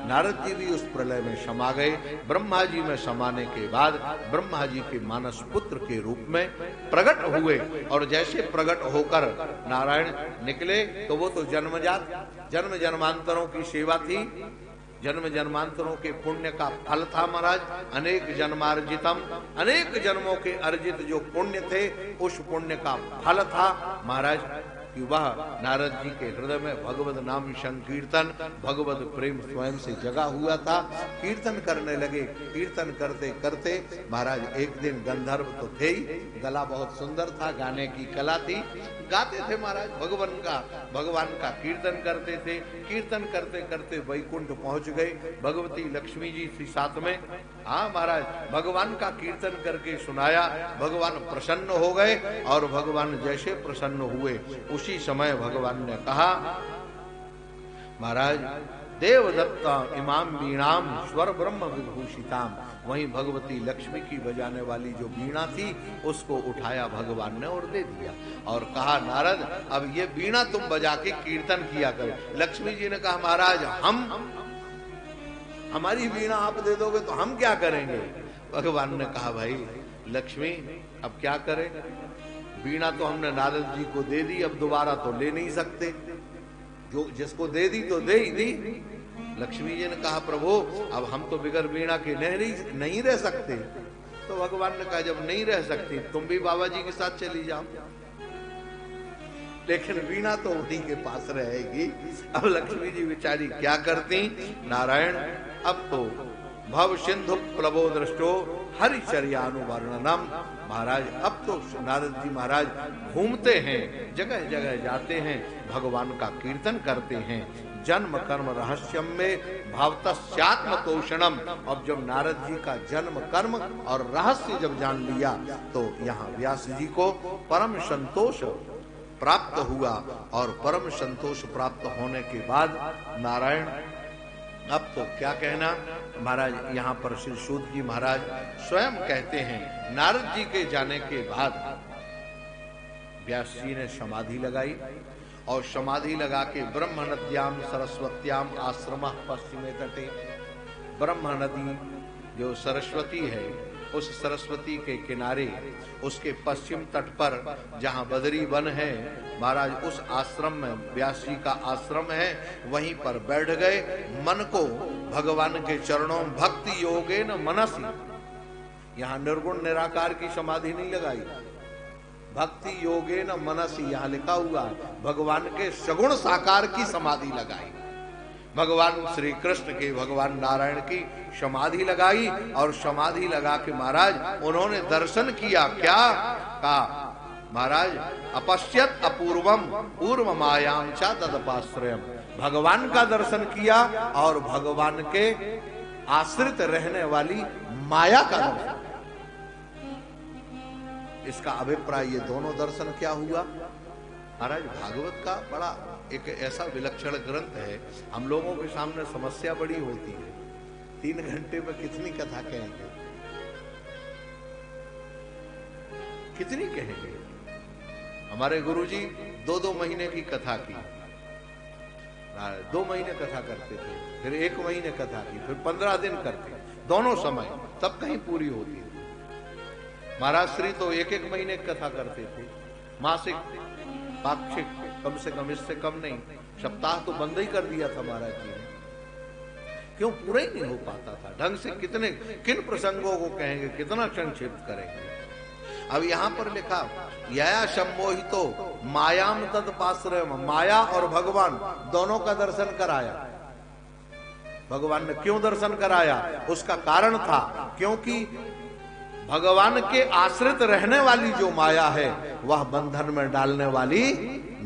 नारद जी भी उस प्रलय में समा गए। ब्रह्मा जी में समाने के बाद ब्रह्मा जी के मानस पुत्र के रूप में प्रकट हुए और जैसे प्रकट होकर नारायण निकले तो वो तो जन्मजात जन्म जन्मांतरों की सेवा थी, जन्म जन्मांतरों के पुण्य का फल था महाराज। अनेक जन्मार्जितम, अनेक जन्मों के अर्जित जो पुण्य थे उस पुण्य का फल था महाराज कि वह नारद जी के हृदय में भगवत नाम संकीर्तन, भगवत प्रेम स्वयं से जगा हुआ था। कीर्तन करने लगे। कीर्तन करते करते महाराज एक दिन गंधर्व तो थे ही, गला बहुत सुंदर था, गाने की कला थी, गाते थे महाराज भगवान का कीर्तन करते थे। कीर्तन करते करते वैकुंठ पहुंच गए। भगवती लक्ष्मी जी थी साथ में। हाँ महाराज भगवान का कीर्तन करके सुनाया, भगवान प्रसन्न हो गए और भगवान जैसे प्रसन्न हुए उसी समय भगवान ने कहा महाराज देवदत्ता इमाम वीणाम स्वर ब्रह्म विभूषिताम, वहीं भगवती लक्ष्मी की बजाने वाली जो वीणा थी उसको उठाया भगवान ने और दे दिया और कहा नारद अब ये वीणा तुम बजा के कीर्तन किया करो। लक्ष्मी जी ने कहा महाराज हमारी वीणा आप दे दोगे तो हम क्या करेंगे। भगवान ने कहा भाई लक्ष्मी अब क्या करें, वीणा तो हमने नारद जी को दे दी, अब दोबारा तो ले नहीं सकते, जो जिसको दे दी तो दे ही दी। लक्ष्मी जी ने कहा प्रभु अब हम तो बिगर वीणा के नहीं रह सकते। तो भगवान ने कहा जब नहीं रह सकती तुम भी बाबा जी के साथ चली जाओ, लेकिन वीणा तो उन्हीं के पास रहेगी। अब लक्ष्मी जी बेचारी क्या करती। नारायण अब तो भव सिंधु प्लवो दृष्टो हरिचर्यानुवर्णनम, महाराज अब तो नारद जी महाराज घूमते हैं, जगह जगह जाते हैं, भगवान का कीर्तन करते हैं। जन्म कर्म रहस्यम में भावतस्यात्म तोषणम, अब जब नारद जी का जन्म कर्म और रहस्य जब जान लिया तो यहाँ व्यास जी को परम संतोष प्राप्त हुआ और परम संतोष प्राप्त होने के बाद नारायण अब तो क्या कहना महाराज। यहाँ पर श्री सूत जी महाराज स्वयं कहते हैं नारद जी के जाने के बाद व्यास जी ने समाधि लगाई और समाधि लगा के ब्रह्म नद्याम सरस्वत्याम आश्रम पश्चिमे तटे, ब्रह्म नदी जो सरस्वती है उस सरस्वती के किनारे उसके पश्चिम तट पर जहाँ बदरी वन है महाराज उस आश्रम में व्यास जी का आश्रम है, वहीं पर बैठ गए। मन को भगवान के चरणों भक्ति योगे न मनसी, यहाँ निर्गुण निराकार की समाधि नहीं लगाई, भक्ति योगे न मनसी यहाँ लिखा हुआ है भगवान के सगुण साकार की समाधि लगाई। भगवान श्री कृष्ण के भगवान नारायण की समाधि लगाई और समाधि लगा के महाराज उन्होंने दर्शन किया। क्या कहा महाराज अपश्यत अपूर्वम पूर्व मायाम चा तदपाश्रयम, भगवान का दर्शन किया और भगवान के आश्रित रहने वाली माया का दर्शन। इसका अभिप्राय ये दोनों दर्शन क्या हुआ महाराज। भागवत का बड़ा एक ऐसा विलक्षण ग्रंथ है, हम लोगों के सामने समस्या बड़ी होती है, 3 घंटे में कितनी कथा कहेंगे, कितनी कहेंगे। हमारे गुरुजी 2-2 महीने की कथा की, 2 महीने कथा करते थे, फिर 1 महीने कथा की, फिर 15 दिन करते, दोनों समय तब कहीं पूरी होती थी। महाराज श्री तो 1-1 महीने कथा करते थे, मासिक, पाक्षिक, कम से कम, इससे कम नहीं, सप्ताह तो बंद ही कर दिया था महाराज जी ने। क्यों? पूरा ही नहीं हो पाता था ढंग से। कितने, किन प्रसंगों को कहेंगे, कितना संक्षिप्त करेंगे। अब यहां पर लिखा, यया सम्मोहितो मायाम तत्पाश्रय, माया और भगवान दोनों का दर्शन कराया। भगवान ने क्यों दर्शन कराया? उसका कारण था, क्योंकि भगवान के आश्रित रहने वाली जो माया है वह बंधन में डालने वाली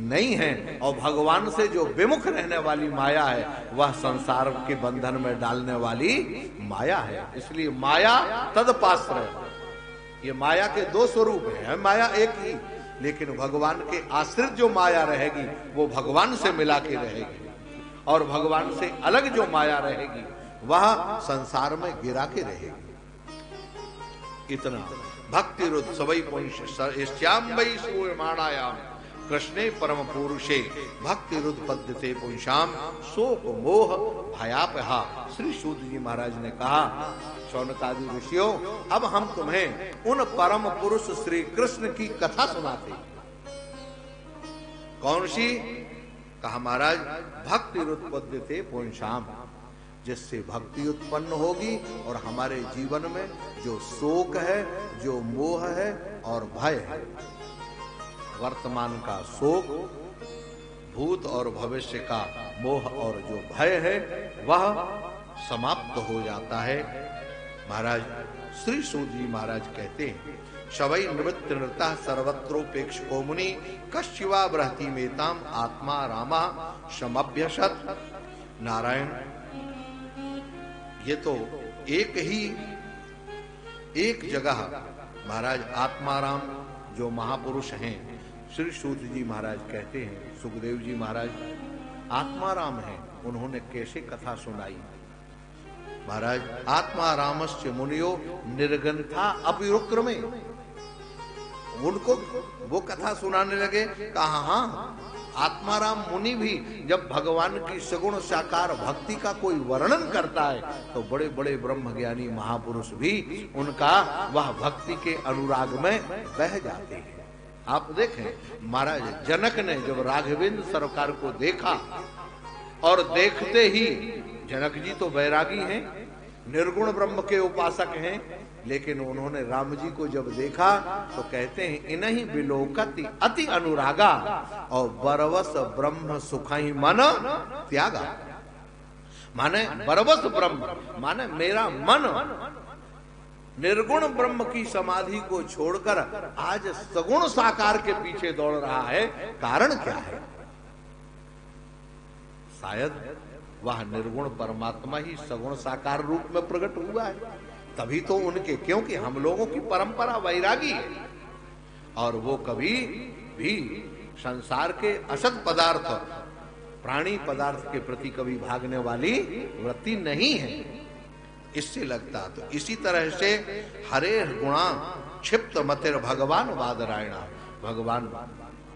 नहीं है, और भगवान से जो विमुख रहने वाली माया है वह संसार के बंधन में डालने वाली माया है। इसलिए माया तदपाश्रय, ये माया के दो स्वरूप है, माया एक ही, लेकिन भगवान के आश्रित जो माया रहेगी वो भगवान से मिला के रहेगी, और भगवान से अलग जो माया रहेगी वह संसार में गिरा के रहेगी। इतना भक्ति रुत्सवई पुंश्याम वै सूर्यमाणायाम कृष्णे परम पुरुषे भक्ति रुत्पद्यते पुंशाम शोक मोह भयापहा। श्री सूत जी महाराज ने कहा, शौनकादि ऋषियों, अब हम तुम्हें उन परम पुरुष श्री कृष्ण की कथा सुनाते। कौन सी? कहा महाराज, भक्ति रुत्पद्यते पुंशाम, जिससे भक्ति उत्पन्न होगी और हमारे जीवन में जो शोक है, जो मोह है और भय है, वर्तमान का शोक, भूत और भविष्य का मोह और जो भय है वह समाप्त हो जाता है। महाराज श्री सूत जी महाराज कहते हैं, शवै निवृत्त नृता सर्वत्रोपेक्षको मुनि कश्चिवा बृहति मेताम आत्मा रामा समभ्यसत। नारायण, ये तो एक जगह महाराज आत्माराम जो महापुरुष हैं, श्री सूत जी महाराज कहते हैं, सुखदेव जी महाराज आत्माराम हैं, उन्होंने कैसे कथा सुनाई। महाराज आत्मारामस्य मुनियो निर्गंथा अपिरुक्रमे, उनको वो कथा सुनाने लगे। कहा हाँ, आत्माराम मुनि भी जब भगवान की सगुण साकार भक्ति का कोई वर्णन करता है तो बड़े बड़े ब्रह्मज्ञानी महापुरुष भी उनका वह भक्ति के अनुराग में बह जाते हैं। आप देखें, महाराज जनक ने जब राघवेंद्र सरकार को देखा, और देखते ही, जनक जी तो बैरागी हैं, निर्गुण ब्रह्म के उपासक हैं, लेकिन उन्होंने राम जी को जब देखा तो कहते हैं, इन्हीं विलोकति अति अनुरागा और बरवस ब्रह्म सुखाई मन त्यागा। माने बरवस ब्रह्म माने मेरा मन निर्गुण ब्रह्म की समाधि को छोड़कर आज सगुण साकार के पीछे दौड़ रहा है। कारण क्या है? शायद वह निर्गुण परमात्मा ही सगुण साकार रूप में प्रकट हुआ है, तभी तो उनके, क्योंकि हम लोगों की परंपरा वैरागी है और वो कभी भी संसार के असत पदार्थ, प्राणी पदार्थ के प्रति कभी भागने वाली वृत्ति नहीं है। इससे लगता तो इसी तरह से हरे गुणा क्षिप्त मतिर भगवान वादरायणा, भगवान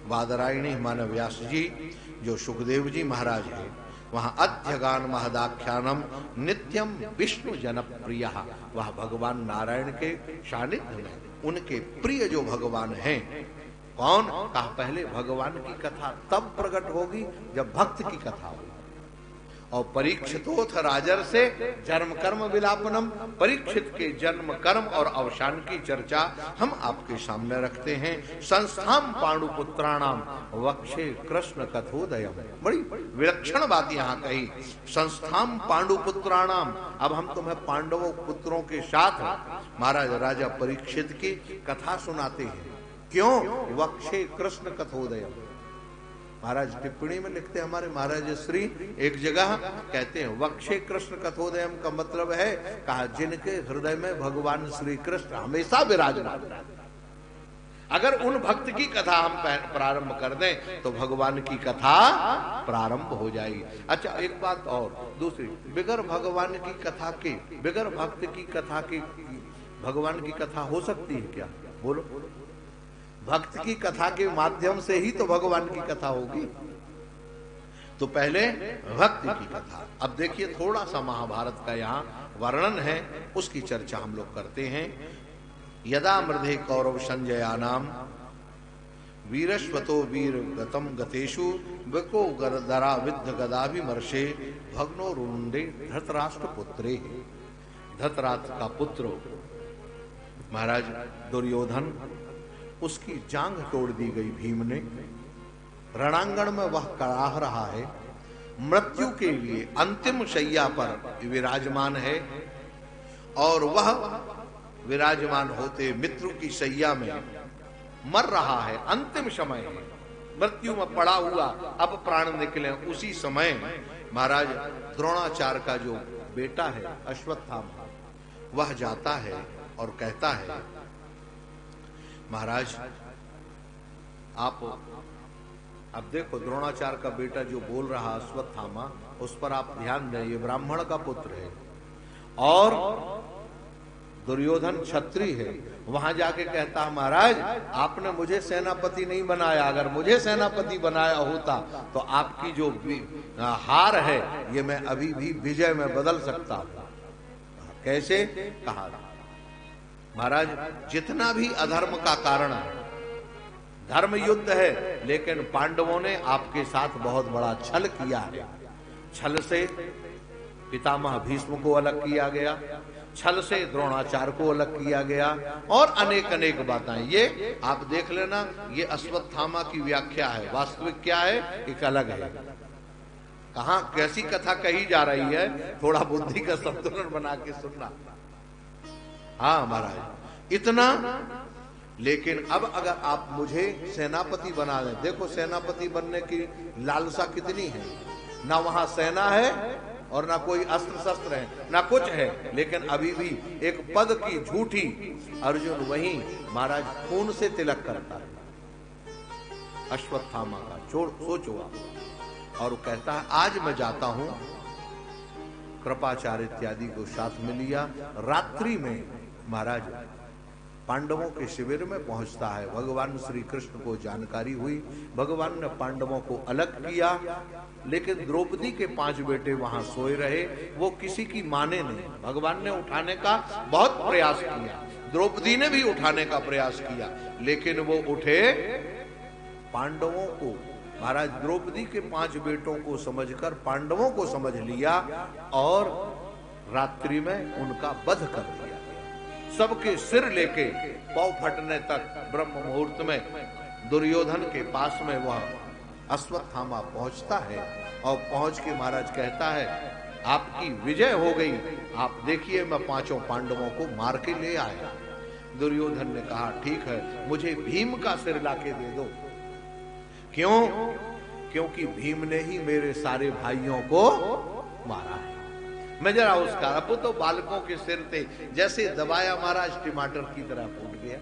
वादरायणी माने व्यास जी जो सुखदेव जी महाराज है, वहां अध्यगान महदाख्यानम नित्यम विष्णु जनप्रिय, वह भगवान नारायण के सानिध्य में उनके प्रिय जो भगवान हैं। कौन? कहा पहले भगवान की कथा तब प्रकट होगी जब भक्त की कथा होगी। और परीक्षितोथ राजर से जन्म कर्म विलापनम, परीक्षित के जन्म कर्म और अवसान की चर्चा हम आपके सामने रखते हैं। संस्थाम पांडुपुत्राणाम वक्षे कृष्ण कथोदयम, बड़ी विलक्षण बात यहाँ कही। संस्थाम पांडुपुत्राणाम, अब हम तुम्हें पांडवों पुत्रों के साथ महाराज राजा परीक्षित की कथा सुनाते हैं। क्यों? वक्षे कृष्ण कथोदयम। महाराज टिप्पणी में लिखते हैं हमारे महाराज श्री, एक जगह कहते हैं वक्षे कृष्ण कथोदयम का मतलब है, कहा जिनके हृदय में भगवान श्री कृष्ण हमेशा विराजमान। अगर उन भक्त की कथा हम प्रारंभ कर दें तो भगवान की कथा प्रारंभ हो जाएगी। अच्छा, एक बात और दूसरी, बिगर भगवान की कथा के, बिगर भक्त की कथा के भगवान की कथा हो सकती है क्या? बोलो। भक्त की कथा के माध्यम से ही तो भगवान की कथा होगी। तो पहले भक्ति की कथा। अब देखिए थोड़ा सा महाभारत का यहाँ वर्णन है, उसकी चर्चा हम लोग करते हैं। यदा मृधे कौरव संजयानाम वीरश्वतो वीर गतम गतेषु विको गरदरा विद्ध गदाभिमर्षे भग्नो रुंडे धृतराष्ट्र पुत्रे। धृतराष्ट्र का पुत्र महाराज दुर्योधन, उसकी जांघ तोड़ दी गई भीम ने। रणांगण में वह कराह रहा है, मृत्यु के लिए अंतिम शैया पर विराजमान है और वह विराजमान होते मृत्यु की शैया में मर रहा है। अंतिम समय है, मृत्यु में पड़ा हुआ, अब प्राण निकले। उसी समय महाराज द्रोणाचार्य का जो बेटा है अश्वत्थामा, वह जाता है और कहता है, महाराज आप अब देखो, द्रोणाचार्य का बेटा जो बोल रहा अश्वत्थामा, उस पर आप ध्यान दें, ये ब्राह्मण का पुत्र है और दुर्योधन क्षत्रिय है। वहां जाके कहता, महाराज आपने मुझे सेनापति नहीं बनाया, अगर मुझे सेनापति बनाया होता तो आपकी जो हार है ये मैं अभी भी विजय में बदल सकता हूं। कैसे? कहा, महाराज जितना भी अधर्म का कारण है, धर्म युद्ध है, लेकिन पांडवों ने आपके साथ बहुत बड़ा छल किया है। छल से पितामह भीष्म को अलग किया गया, छल से द्रोणाचार्य को अलग किया गया और अनेक अनेक बातें। ये आप देख लेना, ये अश्वत्थामा की व्याख्या है, वास्तविक क्या है एक अलग है। कहां कैसी कथा कही जा रही है, थोड़ा बुद्धि का संतुलन बना के सुनना। हाँ महाराज इतना, लेकिन अब अगर आप मुझे सेनापति बना दें, देखो सेनापति बनने की लालसा कितनी है, ना वहां सेना है और ना कोई अस्त्र शस्त्र है, ना कुछ है, लेकिन अभी भी एक पद की झूठी अर्जुन वहीं महाराज खून से तिलक करता है अश्वत्थामा का। सोचो आप। और कहता है, आज मैं जाता हूं, कृपाचार्य इत्यादि को साथ में लिया। रात्रि में महाराज पांडवों के शिविर में पहुंचता है। भगवान श्री कृष्ण को जानकारी हुई, भगवान ने पांडवों को अलग किया, लेकिन द्रौपदी के 5 बेटे वहां सोए रहे, वो किसी की माने नहीं। भगवान ने उठाने का बहुत प्रयास किया, द्रौपदी ने भी उठाने का प्रयास किया, लेकिन वो उठे पांडवों को। महाराज द्रौपदी के 5 बेटों को समझकर पांडवों को समझ लिया और रात्रि में उनका वध कर दिया। सबके सिर लेके पांव फटने तक ब्रह्म मुहूर्त में दुर्योधन के पास में वह अश्वत्थामा पहुंचता है और पहुंच के महाराज कहता है, आपकी विजय हो गई, आप देखिए मैं 5 पांडवों को मार के ले आया। दुर्योधन ने कहा, ठीक है, मुझे भीम का सिर लाके दे दो। क्यों? क्योंकि भीम ने ही मेरे सारे भाइयों को मारा है। मैं जरा उसका, अब तो बालकों के सिर थे, जैसे दबाया महाराज टमाटर की तरह फूट गया।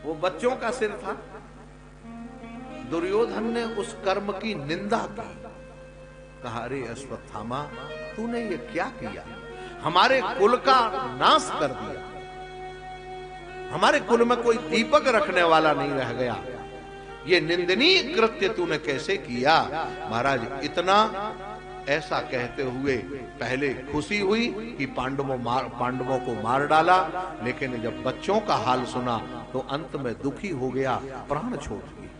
वो बच्चों का सिर था। दुर्योधन ने उस कर्म की निंदा की, कहा, अरे अश्वत्थामा तूने ये क्या किया, हमारे कुल का नाश कर दिया, हमारे कुल में कोई दीपक रखने वाला नहीं रह गया, ये निंदनीय कृत्य तूने कैसे किया। महाराज इतना ऐसा कहते हुए पहले खुशी हुई कि पांडवों को मार डाला, लेकिन जब बच्चों का हाल सुना तो अंत में दुखी हो गया, प्राण छोड़ दिए,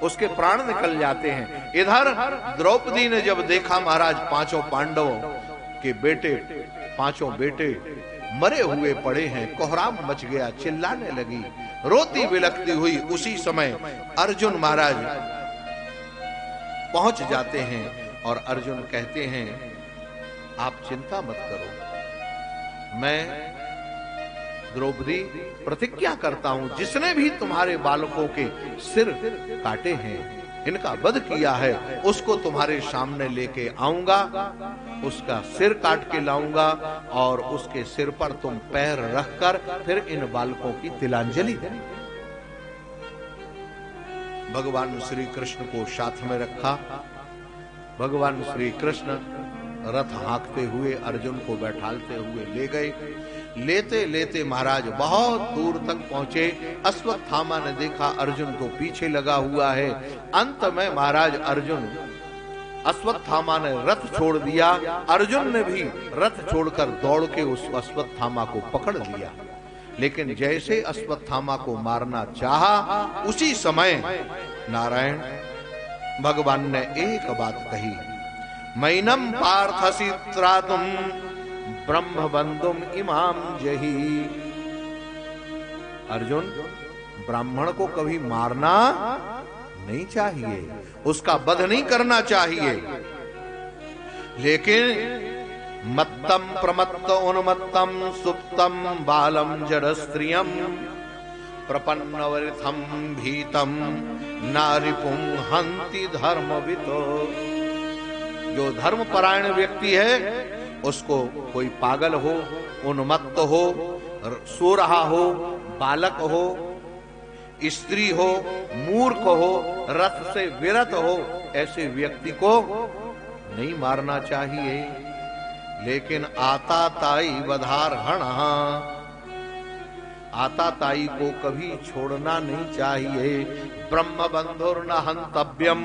उसके प्राण निकल जाते हैं। इधर द्रौपदी ने जब देखा महाराज 5 पांडवों के बेटे, 5 बेटे मरे हुए पड़े हैं, कोहराम मच गया, चिल्लाने लगी, रोती बिलखती हुई। उसी समय अर्जुन महाराज पहुंच जाते हैं और अर्जुन कहते हैं, आप चिंता मत करो, मैं द्रौपदी प्रतिज्ञा करता हूं, जिसने भी तुम्हारे बालकों के सिर काटे हैं, इनका वध किया है, उसको तुम्हारे सामने लेके आऊंगा, उसका सिर काट के लाऊंगा और उसके सिर पर तुम पैर रखकर फिर इन बालकों की तिलांजलि दें। भगवान श्री कृष्ण को साथ में रखा। भगवान श्री कृष्ण रथ हाँकते हुए अर्जुन को बैठालते हुए ले गए। लेते लेते महाराज बहुत दूर तक पहुंचे। अश्वत्थामा ने देखा अर्जुन तो पीछे लगा हुआ है। अंत में महाराज अर्जुन, अश्वत्थामा ने रथ छोड़ दिया, अर्जुन ने भी रथ छोड़कर दौड़ के उस अश्वत्थामा को पकड़ लिया। लेकिन जैसे अश्वत्थामा को मारना चाहा, उसी समय नारायण भगवान ने एक बात कही, मैनम पार्थसी त्रातुम ब्रह्म बंधुम इमाम जही। अर्जुन, ब्राह्मण को कभी मारना नहीं चाहिए, उसका वध नहीं करना चाहिए, लेकिन मत्तम प्रमत्त उन्मत्तम सुप्तम बालम जड़ स्त्रियम प्रपन्नवृथम भीतम नारिपुं हंति धर्मवितो। जो धर्मपरायण व्यक्ति है उसको कोई पागल हो, उन्मत्त हो, सो रहा हो, बालक हो, स्त्री हो, मूर्ख हो, रथ से विरत हो, ऐसे व्यक्ति को नहीं मारना चाहिए। लेकिन आता ताई वधार हण, आता ताई को कभी छोड़ना नहीं चाहिए। ब्रह्म बंधुर न हंतव्यम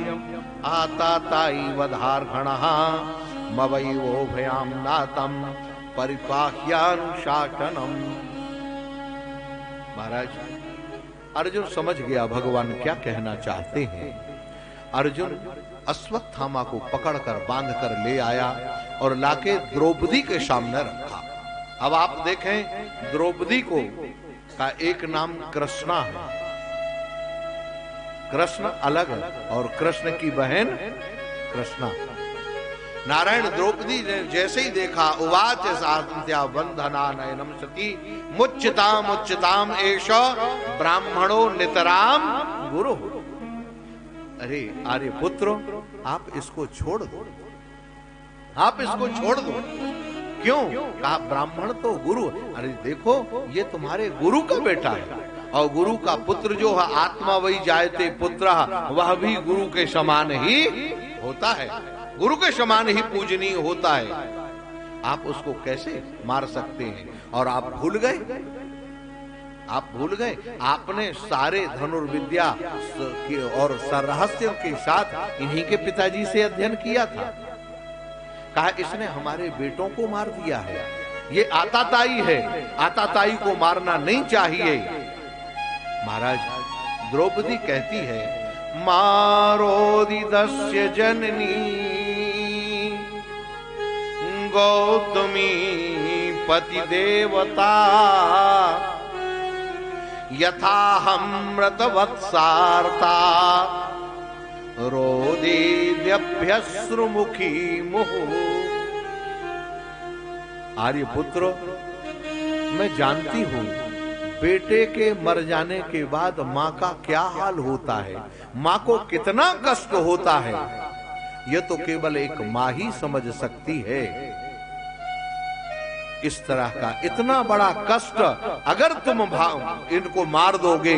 आता ताई वधार हण मवै वो भयाम नातम परिपाह्यानुशासनम। महाराज, अर्जुन समझ गया भगवान क्या कहना चाहते हैं। अर्जुन अश्वत्थामा को पकड़कर बांधकर ले आया और लाके द्रौपदी के सामने रखा। अब आप देखें, द्रौपदी को का एक नाम कृष्णा है, कृष्ण अलग है और कृष्ण की बहन कृष्णा। नारायण द्रौपदी ने जैसे ही देखा, उवाच सान्त्या वंदना नयनम सती मुच्यताम उच्यताम एष ब्राह्मणो नितराम गुरु। अरे आर्य पुत्र, आप इसको छोड़ दो, आप इसको छोड़ दो। क्यों? कहा ब्राह्मण तो गुरु। अरे देखो, ये तुम्हारे गुरु का बेटा है, और गुरु का पुत्र जो है आत्मा वही जायते पुत्र, वह भी गुरु के समान ही होता है, गुरु के समान ही पूजनीय होता है। आप उसको कैसे मार सकते हैं? और आप भूल गए, आप भूल गए, आपने सारे धनुर्विद्या और सरहस्य के साथ इन्हीं के पिताजी से अध्ययन किया था। कहा इसने हमारे बेटों को मार दिया है, ये आताताई है, आताताई को मारना नहीं चाहिए। महाराज, द्रौपदी कहती है, मारोदिदस्य जननी गौतमी पति देवता यथा हमृत वत्सार्ता रोदीद्यभ्यश्रुमुखी मुहु। आर्यपुत्र, मैं जानती हूं बेटे के मर जाने के बाद माँ का क्या हाल होता है, माँ को कितना कष्ट होता है, यह तो केवल एक माँ ही समझ सकती है। इस तरह का इतना बड़ा कष्ट अगर तुम इनको मार दोगे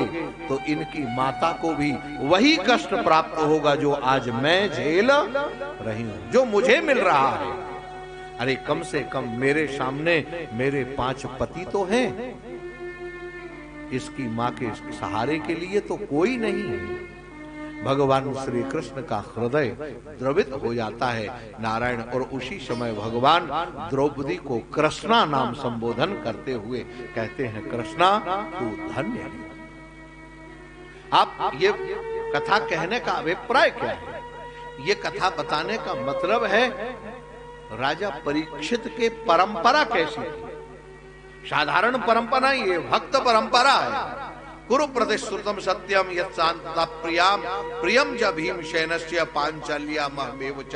तो इनकी माता को भी वही कष्ट प्राप्त होगा जो आज मैं झेल रही हूं, जो मुझे मिल रहा है। अरे कम से कम मेरे सामने मेरे 5 पति तो हैं, इसकी मां के सहारे के लिए तो कोई नहीं है। भगवान श्री कृष्ण का हृदय द्रवित हो जाता है नारायण, और उसी समय भगवान द्रौपदी को कृष्णा नाम संबोधन करते हुए कहते हैं, कृष्णा तू धन्य है। आप ये कथा कहने का अभिप्राय क्या है? ये कथा बताने का मतलब है राजा परीक्षित के परंपरा कैसी थी। साधारण परंपरा, ये भक्त परंपरा है। कुरु प्रतिश्रुतम सत्यम यत्शांतता प्रियम प्रियम च भीमसेनस्य पांचाल्या महमेव च।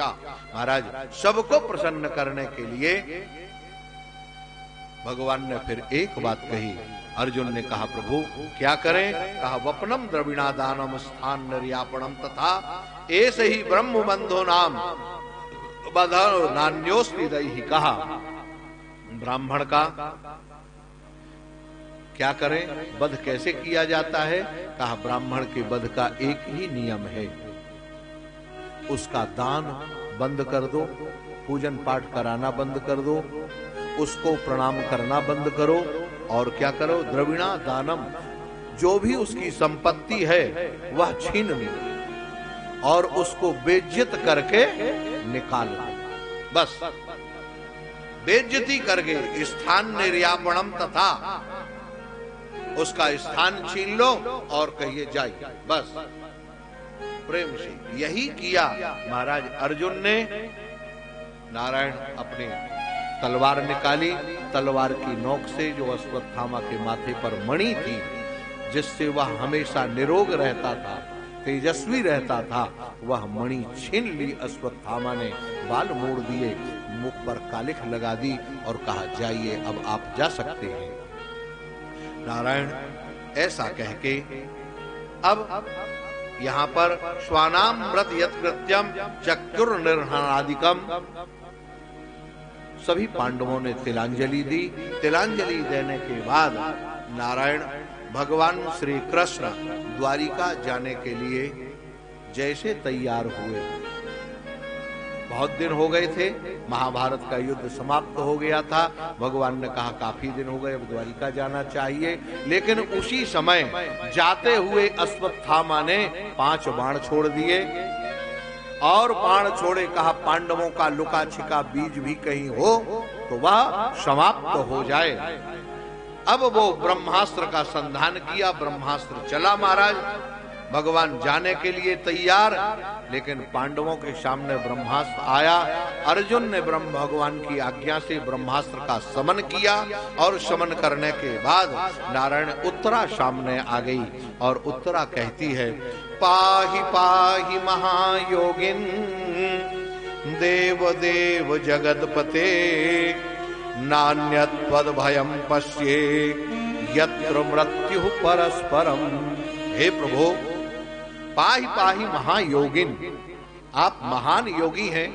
महाराज, सबको प्रसन्न करने के लिए भगवान ने फिर एक बात कही। अर्जुन ने कहा, प्रभु क्या करें? कहा, वपनम द्रविणादानम स्थान निर्यापणम तथा ऐसे ही ब्रह्म बंधो नाम बधो नान्योस्ति दही। कहा ब्राह्मण का क्या करें, वध कैसे किया जाता है? कहा ब्राह्मण के वध का एक ही नियम है, उसका दान बंद कर दो, पूजन पाठ कराना बंद कर दो, उसको प्रणाम करना बंद करो, और क्या करो, द्रविणा दानम, जो भी उसकी संपत्ति है वह छीन लो और उसको बेइज्जत करके निकाल लो। बस बेइज्जती करके स्थान निर्यापणम तथा उसका स्थान छीन लो और कहिए जाइए, बस प्रेम से। यही किया महाराज अर्जुन ने। नारायण अपनी तलवार निकाली, तलवार की नोक से जो अश्वत्थामा के माथे पर मणि थी, जिससे वह हमेशा निरोग रहता था, तेजस्वी रहता था, वह मणि छीन ली अश्वत्थामा ने, बाल मोड़ दिए, मुख पर कालिख लगा दी और कहा जाइए अब आप जा सकते हैं। नारायण ऐसा कह के अब यहाँ पर स्वानाम व्रत यत्कृत्यम चक्षुर निर्हणादिकम, सभी पांडवों ने तिलांजलि दी। तिलांजलि देने के बाद नारायण भगवान श्री कृष्ण द्वारिका जाने के लिए जैसे तैयार हुए। बहुत दिन हो गए थे, महाभारत का युद्ध समाप्त हो गया था। भगवान ने कहा काफी दिन हो गए, अब द्वारिका जाना चाहिए। लेकिन उसी समय जाते हुए अश्वत्थामा ने 5 बाण छोड़ दिए और बाण छोड़े, कहा पांडवों का लुका छिका बीज भी कहीं हो तो वह समाप्त हो जाए। अब वो ब्रह्मास्त्र का संधान किया, ब्रह्मास्त्र चला महाराज। भगवान जाने के लिए तैयार, लेकिन पांडवों के सामने ब्रह्मास्त्र आया। अर्जुन ने ब्रह्म भगवान की आज्ञा से ब्रह्मास्त्र का शमन किया और शमन करने के बाद नारायण उत्तरा सामने आ गई और उत्तरा कहती है, पाहि पाहि महायोगिन देव देव जगतपते नान्यत् पद भयं पश्ये यत्र मृत्यु परस्परम। हे प्रभु, पाहि पाहि महायोगिन, आप महान योगी हैं,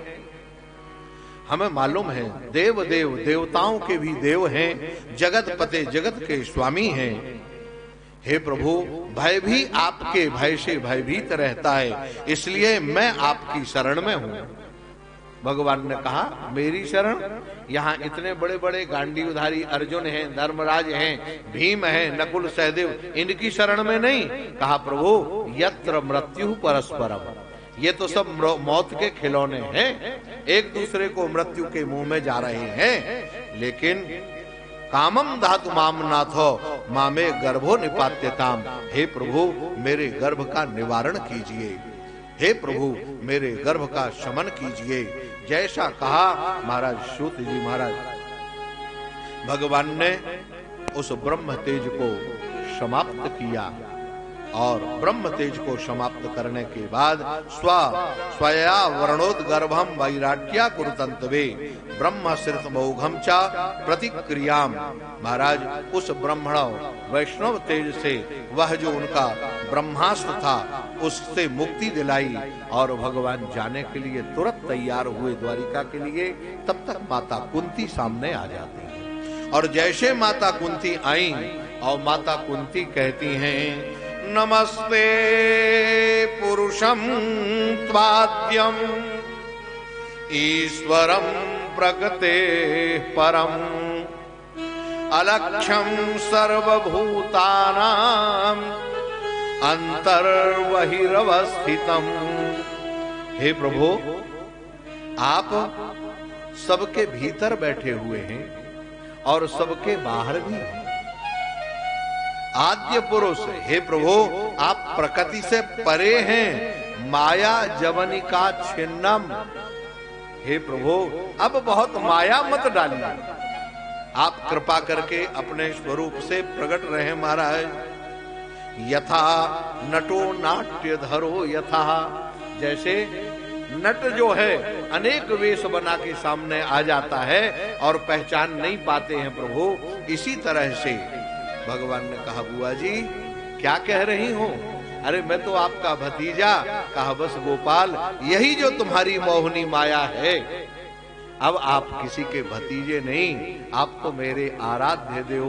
हमें मालूम है। देव देव, देवताओं के भी देव हैं, जगत पते, जगत के स्वामी हैं। हे प्रभु, भय भी आपके भय से भयभीत रहता है, इसलिए मैं आपकी शरण में हूं। भगवान ने कहा मेरी शरण? यहाँ इतने बड़े बड़े गांडीवधारी अर्जुन हैं, धर्मराज हैं, भीम हैं, नकुल सहदेव, इनकी शरण में नहीं। कहा प्रभु यत्र मृत्यु परस्परम, ये तो सब मौत के खिलौने हैं, एक दूसरे को मृत्यु के मुंह में जा रहे हैं। लेकिन कामम धातु माम नाथो मामे गर्भो निपात्यताम, हे प्रभु मेरे गर्भ का निवारण कीजिए, हे प्रभु मेरे गर्भ का शमन कीजिए। जैसा कहा महाराज सूत जी महाराज, भगवान ने उस ब्रह्म तेज को समाप्त किया और ब्रह्म तेज को समाप्त करने के बाद स्वया वर्णोद्गर्भम वैराट्या कुरुतंतवे ब्रह्म सिरत मौघम चा प्रतिक्रियाम। महाराज उस ब्रह्मण वैष्णव तेज से वह जो उनका ब्रह्मास्त्र था उससे मुक्ति दिलाई और भगवान जाने के लिए तुरंत तैयार हुए द्वारिका के लिए। तब तक माता कुंती सामने आ जाती है और जैसे माता कुंती आई और माता कुंती कहती हैं, नमस्ते पुरुषं त्वाद्यं ईश्वरं प्रकृते परम अलक्ष्यं सर्वभूतानां अंतर्बहिरवस्थितम्। हे प्रभु, आप सबके भीतर बैठे हुए हैं और सबके बाहर भी हैं। आद्य पुरुष, हे प्रभु आप प्रकृति से परे हैं, माया जवनिका छिन्नम। हे प्रभु अब बहुत माया मत डालिए, आप कृपा करके अपने स्वरूप से प्रकट रहे महाराज। यथा नटो नाट्य धरो यथा, जैसे नट जो है अनेक वेश बना के सामने आ जाता है और पहचान नहीं पाते हैं प्रभु, इसी तरह से भगवान ने कहा बुआ जी क्या कह रही हो? अरे मैं तो आपका भतीजा। कहा बस गोपाल, यही जो तुम्हारी मोहनी माया है। अब आप किसी के भतीजे नहीं, आप तो मेरे आराध्य देव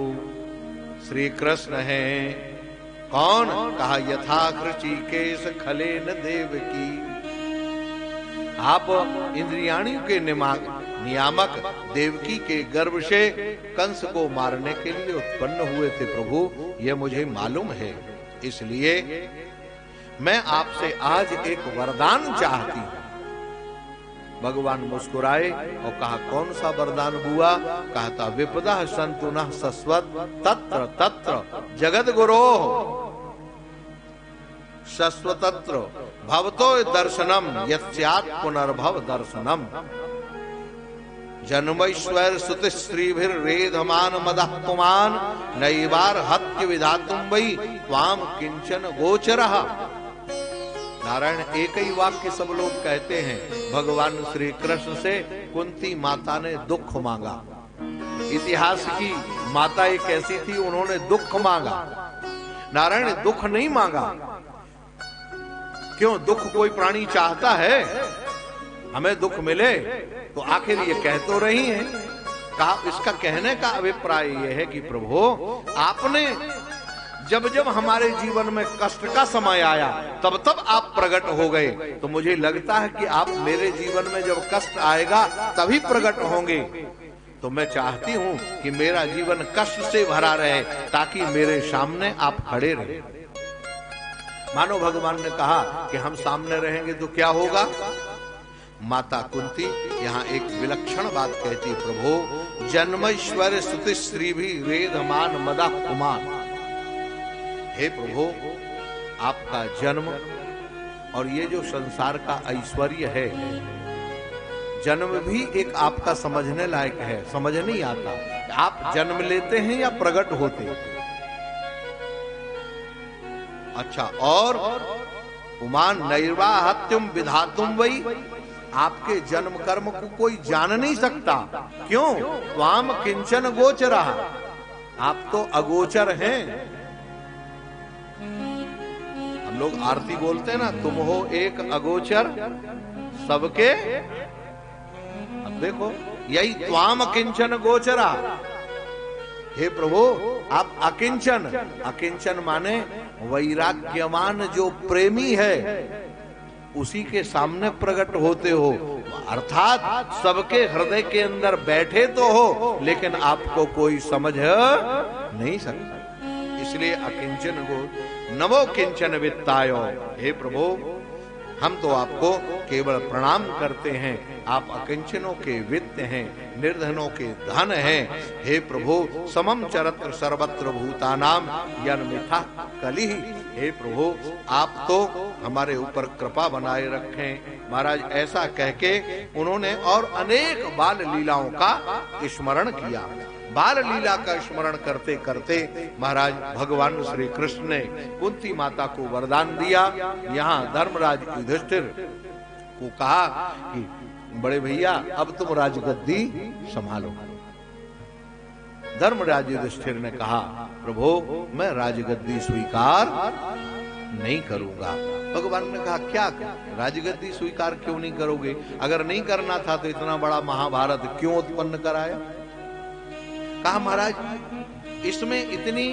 श्री कृष्ण हैं। कौन? कहा यथा ऋषिकेश खलेन देव की। आप इंद्रियाणियों के नियामक देवकी के गर्भ से कंस को मारने के लिए उत्पन्न हुए थे प्रभु, यह मुझे मालूम है। इसलिए मैं आपसे आज एक वरदान चाहती हूं। भगवान मुस्कुराए और कहा कौन सा वरदान हुआ? कहा था विपदा संतु नः सस्वत तत्र तत्र जगत गुरो शस्वतत्र भवतो दर्शनम यस्यात् पुनर्भव दर्शनम जन्मैश्वर सुति श्रीभिर्वेधमान मदः पुमान नैवार हत्य विधातुम वै त्वाम किंचन गोचरः। नारायण एक ही वाक्य सब लोग कहते हैं। भगवान श्री कृष्ण से कुंती माता ने दुख मांगा। इतिहास की माता एक ऐसी थी, उन्होंने दुख मांगा। नारायण दुख नहीं मांगा। क्यों? दुख कोई प्राणी चाहता है हमें दुख मिले, तो आखिर ये कह तो रही है। कहा इसका कहने का अभिप्राय यह है कि प्रभु आपने जब जब हमारे जीवन में कष्ट का समय आया तब तब आप प्रकट हो गए। तो मुझे लगता है कि आप मेरे जीवन में जब कष्ट आएगा तभी प्रकट होंगे। तो मैं चाहती हूं कि मेरा जीवन कष्ट से भरा रहे ताकि मेरे सामने आप खड़े रहे। मानो भगवान ने कहा कि हम सामने रहेंगे तो क्या होगा? माता कुंती यहाँ एक विलक्षण बात कहती, प्रभु जन्मैश्वर्य स्तुति श्री भी वेदमान मदा कुमार। हे प्रभु आपका जन्म और ये जो संसार का ऐश्वर्य है, जन्म भी एक आपका समझने लायक है। समझ नहीं आता आप जन्म लेते हैं या प्रकट होते हैं। अच्छा, और उमान नैर्वाहत्यम विधातुम वही, आपके जन्म कर्म को कोई जान नहीं सकता। क्यों? त्वाम किंचन गोचरा, आप तो अगोचर हैं। हम लोग आरती बोलते हैं ना, तुम हो एक अगोचर सबके। अब देखो यही त्वाम किंचन गोचरा। हे प्रभु आप अकिंचन, अकिंचन माने वैराग्यमान जो प्रेमी है उसी के सामने प्रकट होते हो। अर्थात सबके हृदय के अंदर बैठे तो हो लेकिन आपको कोई समझ नहीं सकता। इसलिए अकिंचन को नमो किंचन वित्तायो। हे प्रभु हम तो आपको केवल प्रणाम करते हैं। आप अकिंचनों के वित्त हैं, निर्धनों के धन हैं। हे प्रभु समम चरत्र सर्वत्र भूतानाम यन्मिथा कलिः। हे प्रभु आप तो हमारे ऊपर कृपा बनाए रखें। महाराज ऐसा कह के उन्होंने और अनेक बाल लीलाओं का स्मरण किया। बाल लीला का स्मरण करते करते महाराज भगवान श्री कृष्ण ने कुंती माता को वरदान दिया। यहाँ धर्मराज युधिष्ठिर को कहा कि बड़े भैया अब तुम राजगद्दी संभालो। धर्मराज युधिष्ठिर ने कहा प्रभु मैं राजगद्दी स्वीकार नहीं करूंगा। भगवान ने कहा क्या राजगद्दी स्वीकार क्यों नहीं करोगे? अगर नहीं करना था तो इतना बड़ा महाभारत क्यों उत्पन्न कराया? कहा महाराज इसमें इतनी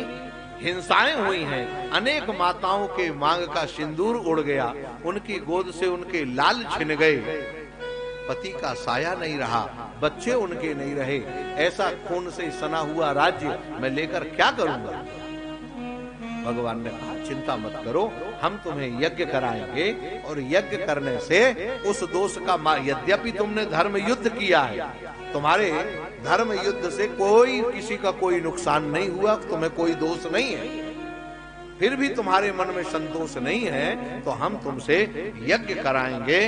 हिंसाएं हुई हैं, अनेक माताओं के मांग का सिंदूर उड़ गया, उनकी गोद से उनके लाल छिन गए, पति का साया नहीं रहा, बच्चे उनके नहीं रहे। ऐसा खून से सना हुआ राज्य मैं लेकर क्या करूंगा? भगवान ने कहा चिंता मत करो, हम तुम्हें यज्ञ कराएंगे और यज्ञ करने से उस दोष का, यद्यपि तुमने धर्म युद्ध किया है, तुम्हारे धर्म युद्ध से कोई किसी का कोई नुकसान नहीं हुआ, तुम्हें कोई दोष नहीं है, फिर भी तुम्हारे मन में संतोष नहीं है तो हम तुमसे यज्ञ कराएंगे।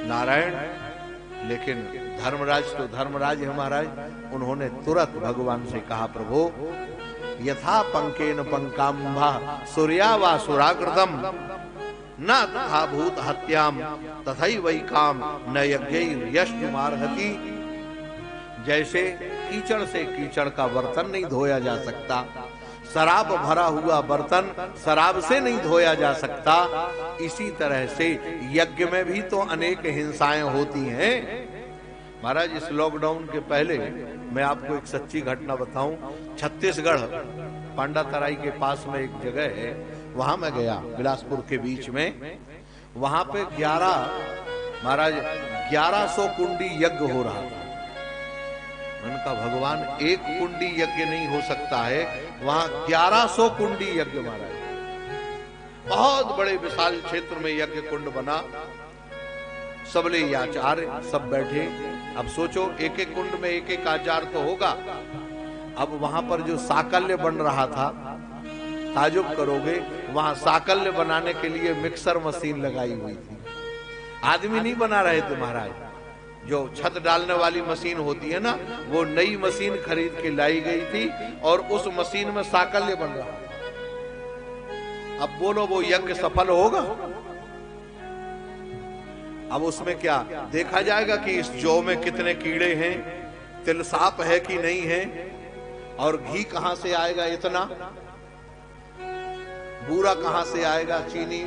नारायण लेकिन धर्मराज तो धर्मराज है महाराज, उन्होंने तुरंत भगवान से कहा प्रभु यथा पंकेन पंकाम्भा सूर्या वा सुराकृतम न तथा भूत हत्याम तथैवैकाम न यज्ञैर् यष्टुमार्हति। जैसे कीचड़ से कीचड़ का बर्तन नहीं धोया जा सकता, शराब भरा हुआ बर्तन शराब से नहीं धोया जा सकता, इसी तरह से यज्ञ में भी तो अनेक हिंसाएं होती हैं। महाराज इस लॉकडाउन के पहले मैं आपको एक सच्ची घटना बताऊं। छत्तीसगढ़ पांडा तराई के पास में एक जगह है, वहां मैं गया, बिलासपुर के बीच में। वहां पे 1100 कुंडी यज्ञ हो रहा था। उनका भगवान एक कुंडी यज्ञ नहीं हो सकता है, वहां 1100 कुंडी यज्ञ महाराज, बहुत बड़े विशाल क्षेत्र में यज्ञ कुंड बना। सबले ये आचार्य सब बैठे। अब सोचो एक एक कुंड में एक एक आचार्य तो होगा। अब वहां पर जो साकल्य बन रहा था, ताजुब करोगे, वहां साकल्य बनाने के लिए मिक्सर मशीन लगाई हुई थी। आदमी नहीं बना रहे थे महाराज। जो छत डालने वाली मशीन होती है ना, वो नई मशीन खरीद के लाई गई थी और उस मशीन में साकल्य बन रहा। अब बोलो वो यज्ञ सफल होगा? अब उसमें क्या देखा जाएगा कि इस जौ में कितने कीड़े हैं, तिल साफ है कि नहीं है, और घी कहां से आएगा, इतना बूरा कहां से आएगा, चीनी।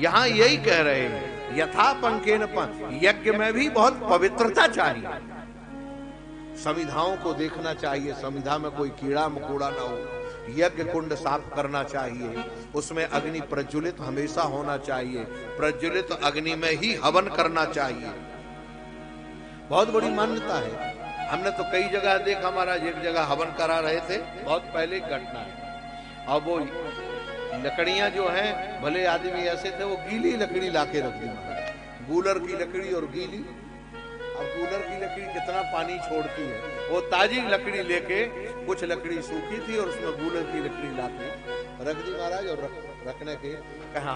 यहां यही कह रहे हैं यथा पंकेन पन, यज्ञ में भी बहुत पवित्रता चाहिए। संविधाओं को देखना चाहिए, संविधा में कोई कीड़ा मकोड़ा ना हो। यज्ञ कुंड साफ करना चाहिए, उसमें अग्नि प्रज्वलित हमेशा होना चाहिए, प्रज्वलित अग्नि में ही हवन करना चाहिए। बहुत बड़ी मान्यता है। हमने तो कई जगह देखा महाराज, एक जगह हवन करा रहे थे, बहुत पहले की घटना है। अब वो लकड़ियां जो हैं, भले आदमी ऐसे थे, वो गीली लकड़ी लाके रख दी महाराज, गूलर की लकड़ी और गीली। अब गूलर की लकड़ी कितना पानी छोड़ती है, वो ताजी लकड़ी लेके, कुछ लकड़ी सूखी थी और उसमें गूलर की लकड़ी लाके रख दी महाराज। और रखने के कहा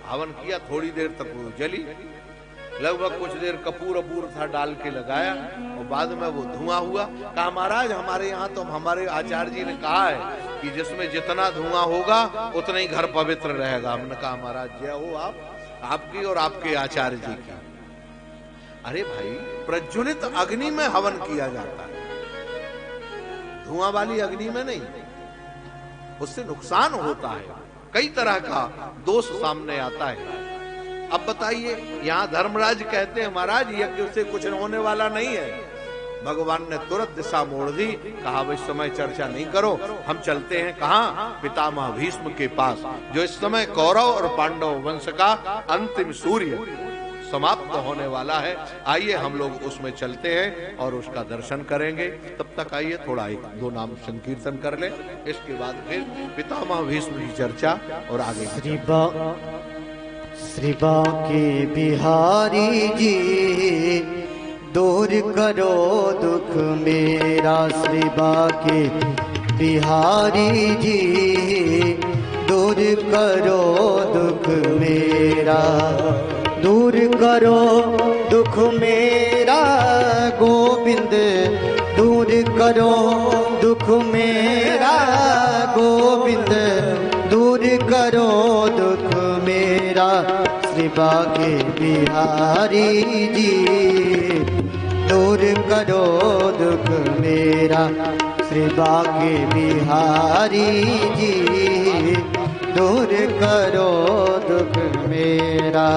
हवन किया, थोड़ी देर तक वो जली, लगभग कुछ देर कपूर अपूर था डाल के लगाया और बाद में वो धुआं हुआ। कहा महाराज हमारे यहाँ तो हमारे आचार्य जी ने कहा है कि जिसमें जितना धुआं होगा उतना ही घर पवित्र रहेगा। हमने कहा महाराज जय हो आपकी और आपके आचार्य जी की। अरे भाई, प्रज्वलित अग्नि में हवन किया जाता है, धुआं वाली अग्नि में नहीं। उससे नुकसान होता है, कई तरह का दोष सामने आता है। अब बताइए, यहाँ धर्मराज कहते हैं महाराज यज्ञ से कुछ होने वाला नहीं है। भगवान ने तुरंत दिशा मोड़ दी, कहा इस समय चर्चा नहीं करो, हम चलते हैं कहाँ, पितामह भीष्म के पास, जो इस समय कौरव और पांडव वंश का अंतिम सूर्य समाप्त होने वाला है। आइए हम लोग उसमें चलते हैं और उसका दर्शन करेंगे। तब तक आइए थोड़ा एक दो नाम संकीर्तन कर ले, इसके बाद फिर पितामह भीष्म की चर्चा और आगे। श्री बांके बिहारी जी दूर करो दुख मेरा, श्री बांके बिहारी जी दूर करो दुख मेरा, दूर करो दुख मेरा गोविंद, दूर करो दुख मेरा गोविंद, दूर करो दुख मेरा श्री बांके बिहारी जी, दूर करो दुख मेरा श्री बांके बिहारी जी, दूर करो दुख मेरा।